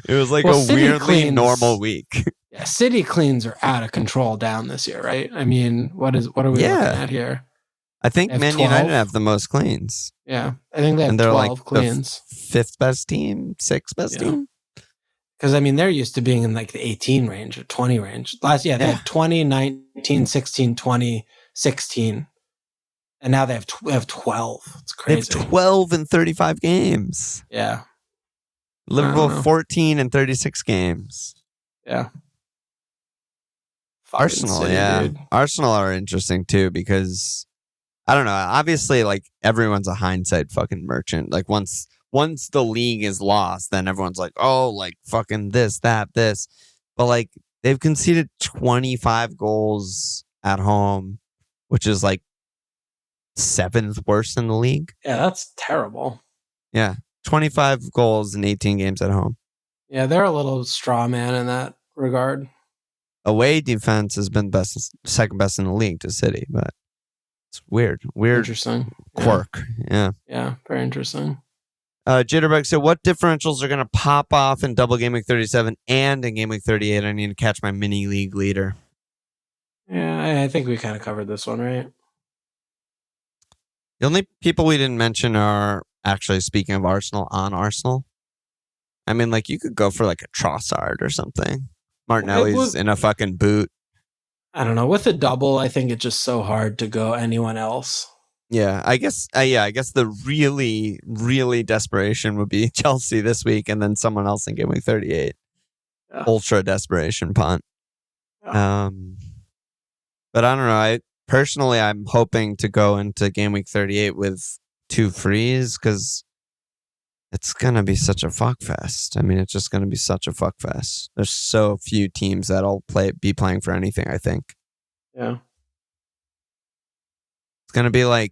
It was like a weirdly normal week. Yeah, City cleans are out of control down this year, right? I mean, what are we looking at here? I think Man United have the most cleans. Yeah. I think they have 12 like cleans. The fifth best team, sixth best team. Because, I mean, they're used to being in like the 18 range or 20 range. They had 20, 19, 16, 20, 16. And now they have 12. It's crazy. They have 12 in 35 games. Yeah. Liverpool 14 in 36 games. Yeah. Arsenal, dude. Arsenal are interesting too, because I don't know. Obviously, like, everyone's a hindsight fucking merchant. Like, once the league is lost, then everyone's like, oh, like, fucking this, that, this. But, like, they've conceded 25 goals at home, which is, like, 7th worst in the league. Yeah, that's terrible. Yeah, 25 goals in 18 games at home. Yeah, they're a little straw man in that regard. away defense has been second best in the league to City, but it's weird. Interesting quirk. Yeah, very interesting. Jitterbug said, what differentials are going to pop off in double game week 37 and in game week 38? I need to catch my mini league leader. Yeah, I think we kind of covered this one, right? The only people we didn't mention are actually, speaking of Arsenal, on Arsenal. I mean, like, you could go for like a Trossard or something. Martinelli's in a fucking boot. I don't know. With a double, I think it's just so hard to go anyone else. Yeah, I guess the really, really desperation would be Chelsea this week and then someone else in game week 38. Yeah. Ultra desperation punt. Yeah. But I don't know. Personally, I'm hoping to go into game week 38 with 2 frees because it's going to be such a fuck fest. I mean, it's just going to be such a fuck fest. There's so few teams that'll be playing for anything, I think. Yeah. It's going to be like,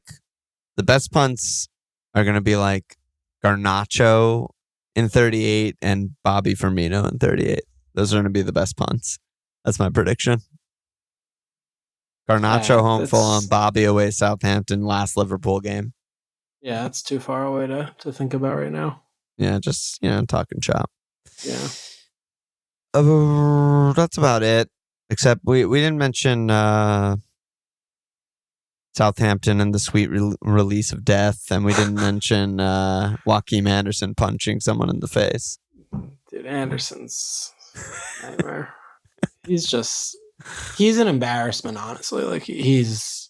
the best punts are going to be like Garnacho in 38 and Bobby Firmino in 38. Those are going to be the best punts. That's my prediction. Garnacho home Fulham, Bobby away Southampton, last Liverpool game. Yeah, it's too far away to think about right now. Yeah, just, talking shop. Yeah. That's about it. Except we didn't mention Southampton and the sweet release of death, and we didn't mention Joaquin Anderson punching someone in the face. Dude, Anderson's nightmare. He's an embarrassment, honestly. Like, he's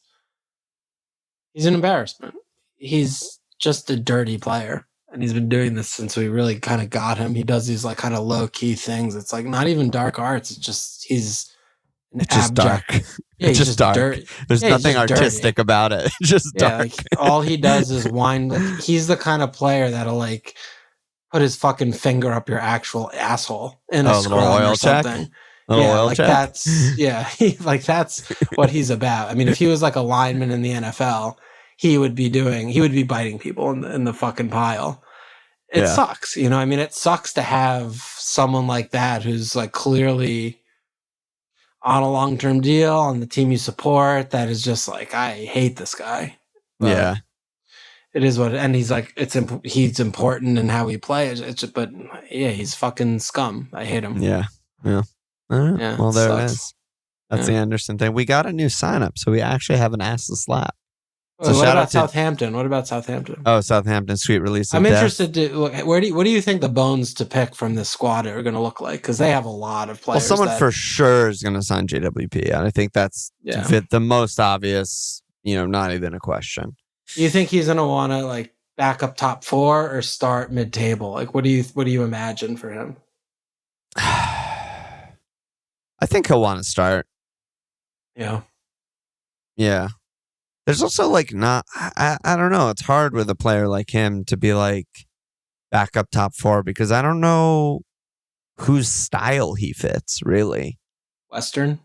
an embarrassment. He's just a dirty player, and he's been doing this since we really kind of got him. He does these like kind of low key things. It's like not even dark arts. It's just it's just dark. Yeah, it's just dark. Dirty. There's nothing artistic about it. It's just dark. Like, all he does is whine. Like, he's the kind of player that'll like put his fucking finger up your actual asshole in a scrum or something. That's what he's about. I mean, if he was like a lineman in the NFL, he would be biting people in the fucking pile. It sucks, I mean, it sucks to have someone like that who's like clearly on a long-term deal on the team you support that is just like, I hate this guy. But it is what, and he's like, he's important in how he plays. But he's fucking scum. I hate him. Yeah. Well, there it is. That's the Anderson thing. We got a new sign-up, so we actually have an ass to slap. So what about Southampton? Oh, Southampton, sweet release of I'm death. Interested what do you think the bones to pick from this squad are going to look like? Because they have a lot of players. Well, someone for sure is going to sign JWP, and I think that's the most obvious, not even a question. Do you think he's going to want to like back up top 4 or start mid-table? Like, what do you imagine for him? I think he'll want to start. Yeah. Yeah. There's also like I don't know. It's hard with a player like him to be like back up top 4 because I don't know whose style he fits really. Western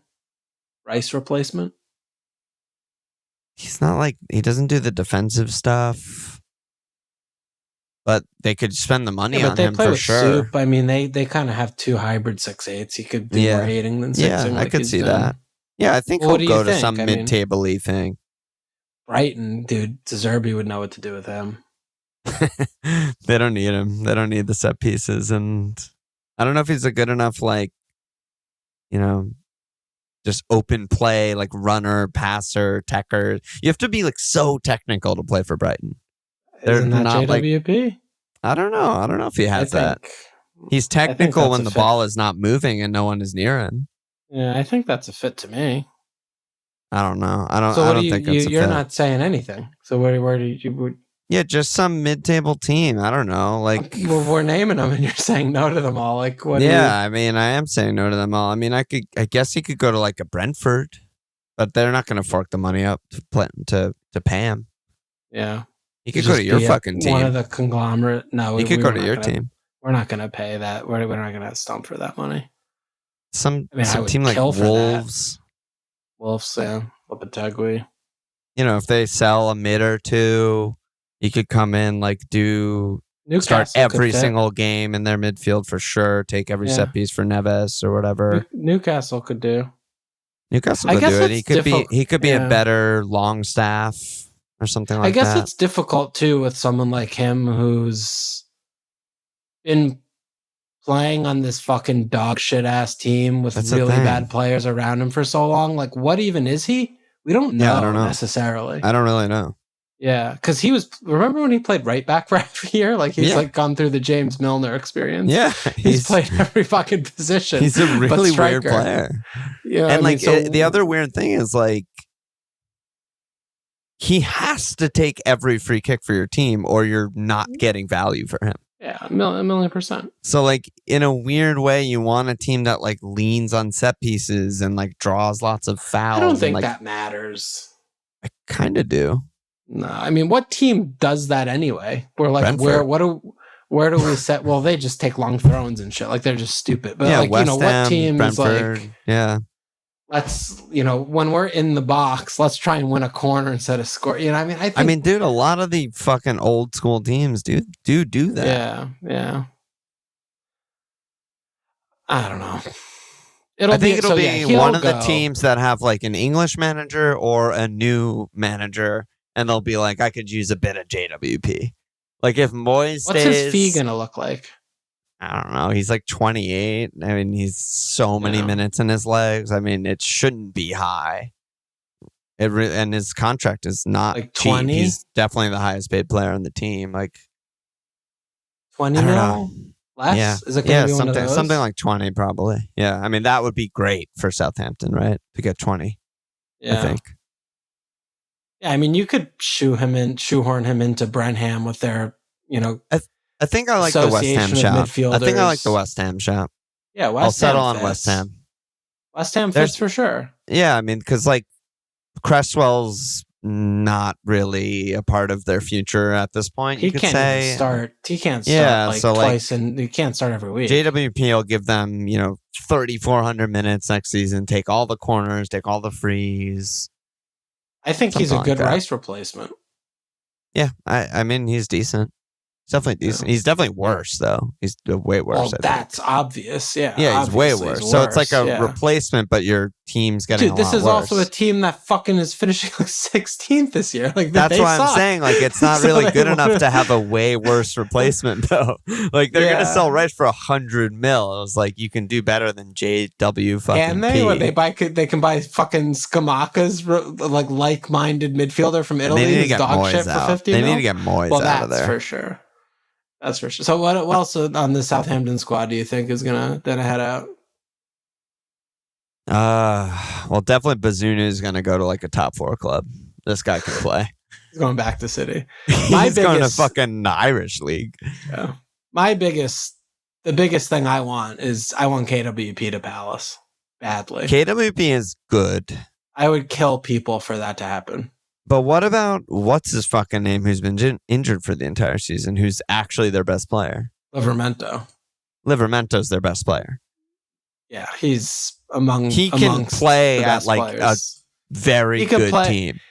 Rice replacement. He's not like, he doesn't do the defensive stuff, but they could spend the money on him for sure. Soup. I mean, they kind of have 2 hybrid 6'8s. He could be more hating than 6'8. Yeah, I could see that. Yeah, I think he'll go to some mid-table-y thing. Brighton, dude, Zerbi would know what to do with him. They don't need him. They don't need the set pieces. And I don't know if he's a good enough, like, just open play, like runner, passer, techer. You have to be like so technical to play for Brighton. Isn't that not JWP? Like, I don't know. I don't know if he has that. He's technical when the ball is not moving and no one is near him. Yeah, I think that's a fit to me. I don't know. I don't think it's a fit. You're not saying anything. So where do you? Yeah, just some mid-table team. I don't know. Like, well, we're naming them, and you're saying no to them all. Like, what? Yeah, I mean, I am saying no to them all. I mean, I guess he could go to like a Brentford, but they're not going to fork the money up to pay him. Yeah, he could go to your fucking team. One of the conglomerate. No, he could go to your team. We're not going to pay that. We're not going to stump for that money. Some team like Wolves. Wolves, yeah, Lopetegui. If they sell a mid or two, he could come in, like do Newcastle start every single game in their midfield for sure. Take every set piece for Neves or whatever. Newcastle could do. Newcastle could do it. He could be a better long staff or something like that. I guess it's difficult too with someone like him who's been playing on this fucking dog shit ass team with really bad players around him for so long. Like, what even is he? We don't know, I don't know necessarily. I don't really know. Yeah, because remember when he played right back for half a year? Like, he's like gone through the James Milner experience. Yeah. He's played every fucking position. He's a really weird player. Yeah, and the other weird thing is, like, he has to take every free kick for your team or you're not getting value for him. Yeah, a million percent. So, like, in a weird way, you want a team that, like, leans on set pieces and, like, draws lots of fouls. I don't think that matters. I kind of do. No, I mean, what team does that anyway? We're like, where do we set? Well, they just take long throws and shit. Like, they're just stupid. But like, West what Ham, team Brentford, is like, let's, when we're in the box, let's try and win a corner instead of score. I mean, dude, a lot of the fucking old school teams do that. Yeah. I don't know. I think it'll be one of the teams that have like an English manager or a new manager. And they'll be like, I could use a bit of JWP. Like, if Moyes stays... What's his fee going to look like? I don't know. He's like 28. I mean, he's so many minutes in his legs. I mean, it shouldn't be high. And his contract is not like 20? Cheap. He's definitely the highest paid player on the team. Like 20 mil? Less? Yeah. Is it going to be one of those? Something like 20, probably. Yeah. I mean, that would be great for Southampton, right? To get 20, I think. Yeah, I mean, you could shoehorn him into Brenham with their, I think I like the West Ham shot. I think I like the West Ham shot. Yeah, I'll settle on West Ham. West Ham fits for sure. Yeah, I mean, because like Cresswell's not really a part of their future at this point. He can't start. He can't start twice, and he can't start every week. JWP will give them, 3,400 minutes next season. Take all the corners, take all the frees. I think he's a good Rice replacement. Yeah, I mean, he's decent. He's definitely decent. He's definitely worse, though. He's way worse. Well, that's obvious. Yeah. Yeah, he's way worse. So it's like a replacement, but your team's getting a lot worse. This is also a team that fucking is finishing like 16th this year. Like that's why I'm saying, like, it's not really good enough to have a way worse replacement, though. Like, they're gonna sell Rice for 100 mil. It was like, you can do better than JW fucking. And they can buy fucking Skamaka's like-minded midfielder from Italy. They need to get Moyes out. 50 they need to get Moyes out of there. That's for sure. That's for sure. So what else on the Southampton squad do you think is gonna head out? Well, definitely Bazunu is gonna go to like a top 4 club. This guy can play. He's going back to City. He's going to fucking Irish league. Yeah. The biggest thing I want KWP to Palace badly. KWP is good. I would kill people for that to happen. But what about what's his fucking name who's been injured for the entire season, who's actually their best player? Livermento's their best player. Yeah, he's among. He can play at like players. A very good team.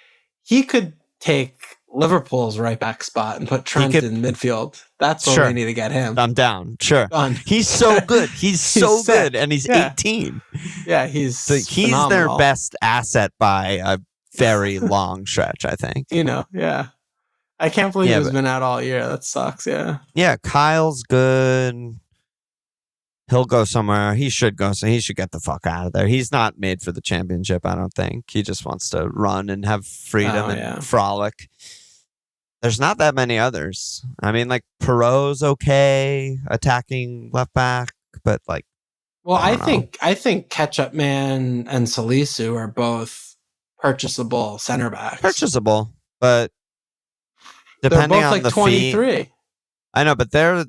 He could take Liverpool's right back spot and put Trent in midfield. That's what we need to get him. I'm down. Sure. Done. He's so good. He's so good, and he's 18. Yeah, he's their best asset by a very long stretch, I think. Yeah. I can't believe he's been out all year. That sucks, yeah. Yeah, Kyle's good. He'll go somewhere. He should go. So he should get the fuck out of there. He's not made for the championship, I don't think. He just wants to run and have freedom and frolic. There's not that many others. I mean, like, Perot's okay, attacking left back, but like... Well, I think Ketchup Man and Salisu are both purchasable center backs. Purchasable, but depending on the 23. Fee, I know, but they're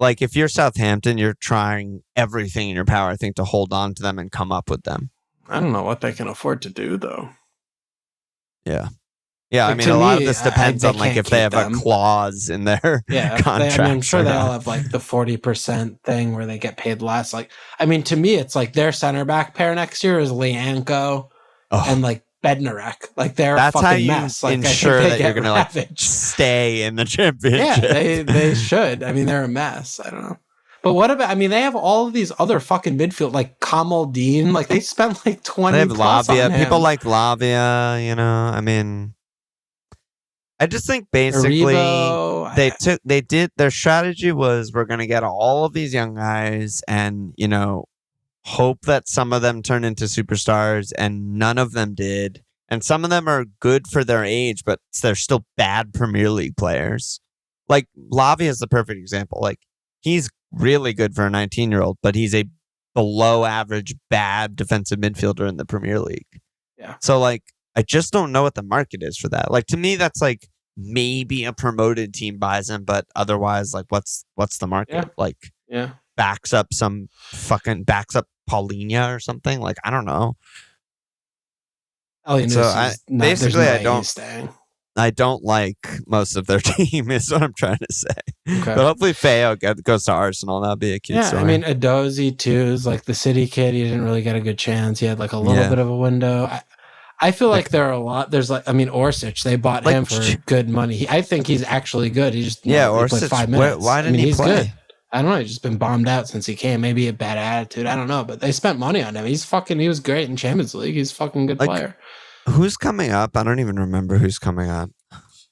like, if you're Southampton, you're trying everything in your power, I think, to hold on to them and come up with them. I don't know what they can afford to do, though. Yeah. Yeah, I mean, a lot of this depends on like if they have a clause in their contract. I'm sure they all have like the 40% thing where they get paid less. Like, I mean, to me, it's like their center back pair next year is Lianco and like Bednarek. Like they're That's a fucking how you mess. Like, ensure that you're going to like stay in the championship. Yeah, they should. I mean, they're a mess. I don't know. But what about, I mean, they have all of these other fucking midfield, like Kamaldeen. Like they spent like 20 they have plus Lavia. on him. People like Lavia, you know. I mean, I just think basically they did their strategy was we're going to get all of these young guys and, you know, hope that some of them turn into superstars, and none of them did. And some of them are good for their age, but they're still bad Premier League players. Like Lavia is the perfect example. Like he's really good for a 19-year-old, but he's a below average bad defensive midfielder in the Premier League. Yeah. So like I just don't know what the market is for that. Like to me that's like maybe a promoted team buys him, but otherwise like what's the market? Yeah. Like backs up Paulinho or something. Like I don't know. So I don't like most of their team is what I'm trying to say. Okay. But hopefully Feo goes to Arsenal. That'll be a cute story. I mean, Edozie too is like the City kid. He didn't really get a good chance. He had like a little bit of a window. I feel like there are a lot. There's like, I mean, Orsic, they bought him for good money. I think he's actually good. He just Orsic, he played 5 minutes. Why didn't he play? Good. I don't know. He's just been bombed out since he came. Maybe a bad attitude. I don't know. But they spent money on him. He was great in Champions League. He's a fucking good player. Who's coming up? I don't even remember who's coming up.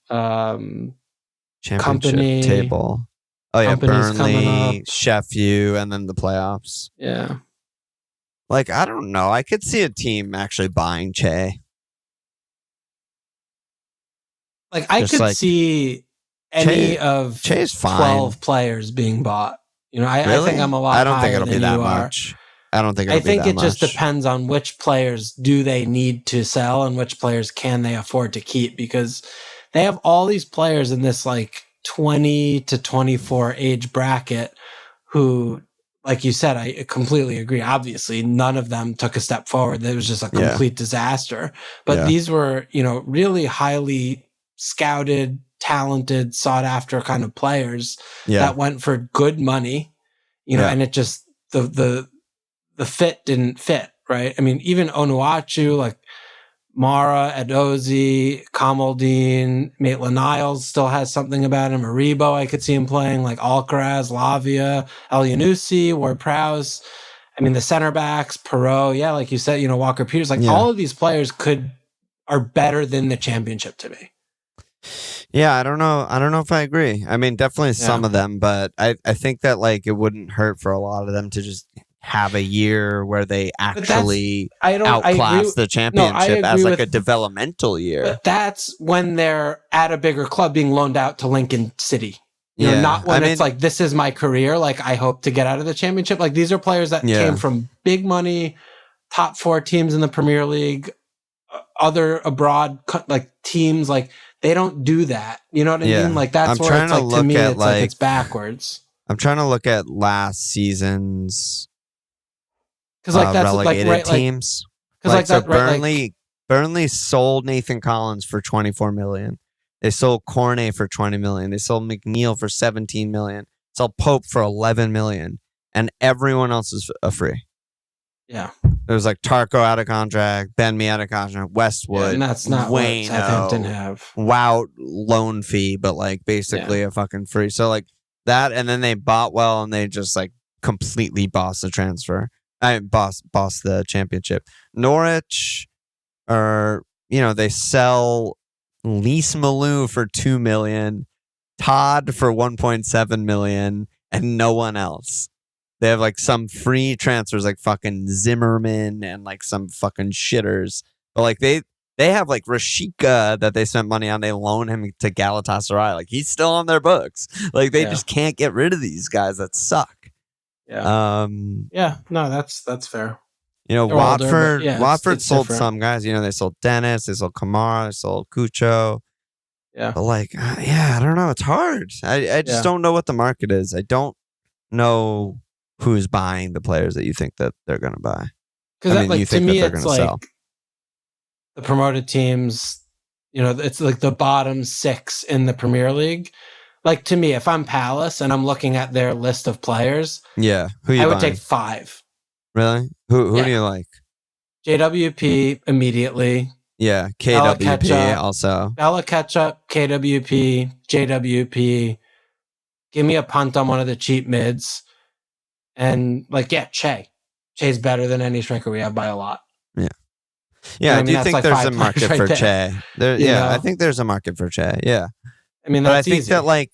Championship Company, table. Oh yeah, Burnley, Sheffield, and then the playoffs. Yeah. Like, I don't know. I could see a team actually buying Che. Like, I could see any of Che's 12 players being bought. You know, I think I'm a lot I don't think higher it'll be than that you much. are. I don't think it'll be that much. I think it just depends on which players do they need to sell and which players can they afford to keep, because they have all these players in this like 20 to 24 age bracket who, like you said, I completely agree. Obviously, none of them took a step forward. It was just a complete disaster. But these were, you know, really highly scouted, talented, sought after kind of players that went for good money, you know, and it just, the fit didn't fit, right? I mean, even Onuachu, like Mara, Edozie, Kamaldeen, Maitland-Niles still has something about him. Aribo, I could see him playing, like Alcaraz, Lavia, Elyounoussi, Ward-Prowse. I mean, the center backs, Perot, like you said, you know, Walker-Peters, like all of these players are better than the championship to me. Yeah, I don't know if I agree. I mean, definitely some of them, but I think that like it wouldn't hurt for a lot of them to just have a year where they actually outclass the championship as like a developmental year. But that's when they're at a bigger club being loaned out to Lincoln City. You know, not when it's like, this is my career. Like, I hope to get out of the championship. Like, these are players that came from big money, top 4 teams in the Premier League, other abroad like teams. Like, they don't do that. You know what I mean? Like, that's where it's like, to me, it's like it's backwards. I'm trying to look at last season's because like that's relegated teams. Because Burnley sold Nathan Collins for 24 million. They sold Cornet for 20 million. They sold McNeil for 17 million. Sold Pope for 11 million, and everyone else is free. Yeah, there was like Tarko out of contract, Ben Mee out of contract, Westwood, and that's not Wayne, what Southampton have. Wow, loan fee, but like basically a fucking free. So like that, and then they bought well, and they just like completely bossed the transfer. Boss the championship. Norwich, they sell Lise Malou for 2 million, Todd for 1.7 million, and no one else. They have like some free transfers like fucking Zimmerman and like some fucking shitters. But like they have like Rashika that they spent money on. They loan him to Galatasaray. Like he's still on their books. Like they just can't get rid of these guys that suck. Yeah. No, that's fair. You know, Watford sold some guys. You know, they sold Dennis, they sold Kamara, they sold Cucho. Yeah. But like, I don't know. It's hard. I just don't know what the market is. I don't know who's buying the players that you think that they're going to buy. Because like, to me, it's like sell. The promoted teams, you know, it's like the bottom 6 in the Premier League. Like, to me, if I'm Palace and I'm looking at their list of players, I would take 5. Really? Who do you like? JWP immediately. Yeah, KWP also. Bella Ketchup, KWP, JWP. Give me a punt on one of the cheap mids. And Che. Che's better than any striker we have by a lot. Yeah. Yeah, I do think there's a market for Che. I think there's a market for Che. Yeah. I mean, but I think that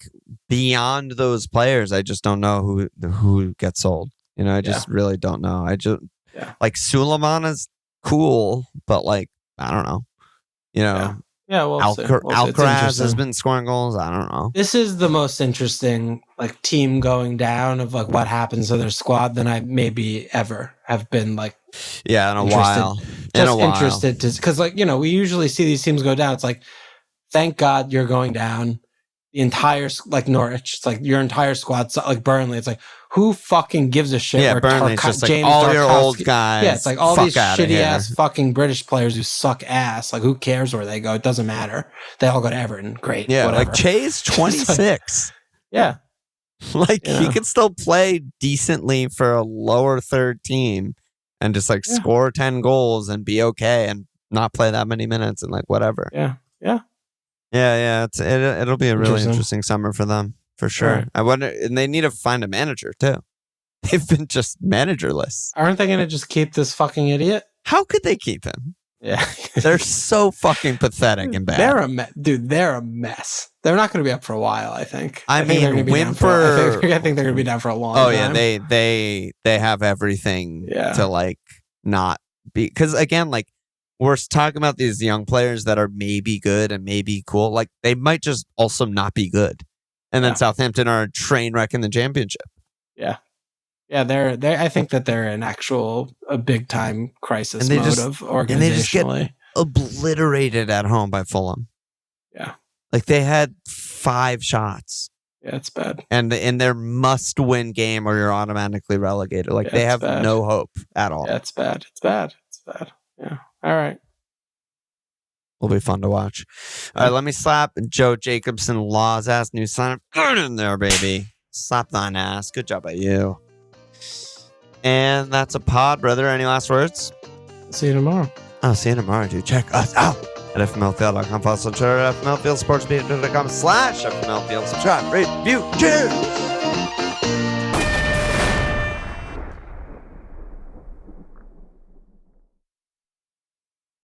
beyond those players, I just don't know who gets sold. I just really don't know. I just Suleiman is cool, but I don't know. Yeah, we'll Alcaraz has been scoring goals. I don't know. This is the most interesting team going down of what happens to their squad than I maybe ever have been in a while. Interested to, because we usually see these teams go down. It's thank God you're going down. The entire Norwich, it's your entire squad, Burnley. It's who fucking gives a shit? Yeah, Burnley's just all your old guys. Yeah, it's all these shitty ass fucking British players who suck ass. Who cares where they go? It doesn't matter. They all go to Everton. Great. Yeah, whatever. Che's 26. Yeah. He could still play decently for a lower third team and just score 10 goals and be okay and not play that many minutes and whatever. Yeah. Yeah. Yeah. It'll be a really interesting summer for them for sure. Right. I wonder, and they need to find a manager too. They've been just managerless. Aren't they going to just keep this fucking idiot? How could they keep him? Yeah, they're so fucking pathetic and bad. They're a mess. They're not going to be up for a while. I think. I think they're going to be down for. I think they're going to be down for a long time. Oh yeah, they have everything to not be, because again we're talking about these young players that are maybe good and maybe cool. They might just also not be good. And then Southampton are a train wreck in the championship. Yeah. Yeah, they I think that they're in a big time crisis mode of organizationally. And they just get obliterated at home by Fulham. Yeah. They had 5 shots. Yeah, it's bad. And in their must-win game or you're automatically relegated. They have no hope at all. Yeah, it's bad. It's bad. Yeah. All right. Will be fun to watch. All right, let me slap Joe Jacobson Law's ass. New sign. Good in there, baby. Slap thine ass. Good job by you. And that's a pod, brother. Any last words? See you tomorrow. I'll see you tomorrow, dude. Check us out at FMLFPL.com. Follow us on Twitter at FMLFPL, sportsmedia.com/FMLFPL. Subscribe, rate, review. Cheers!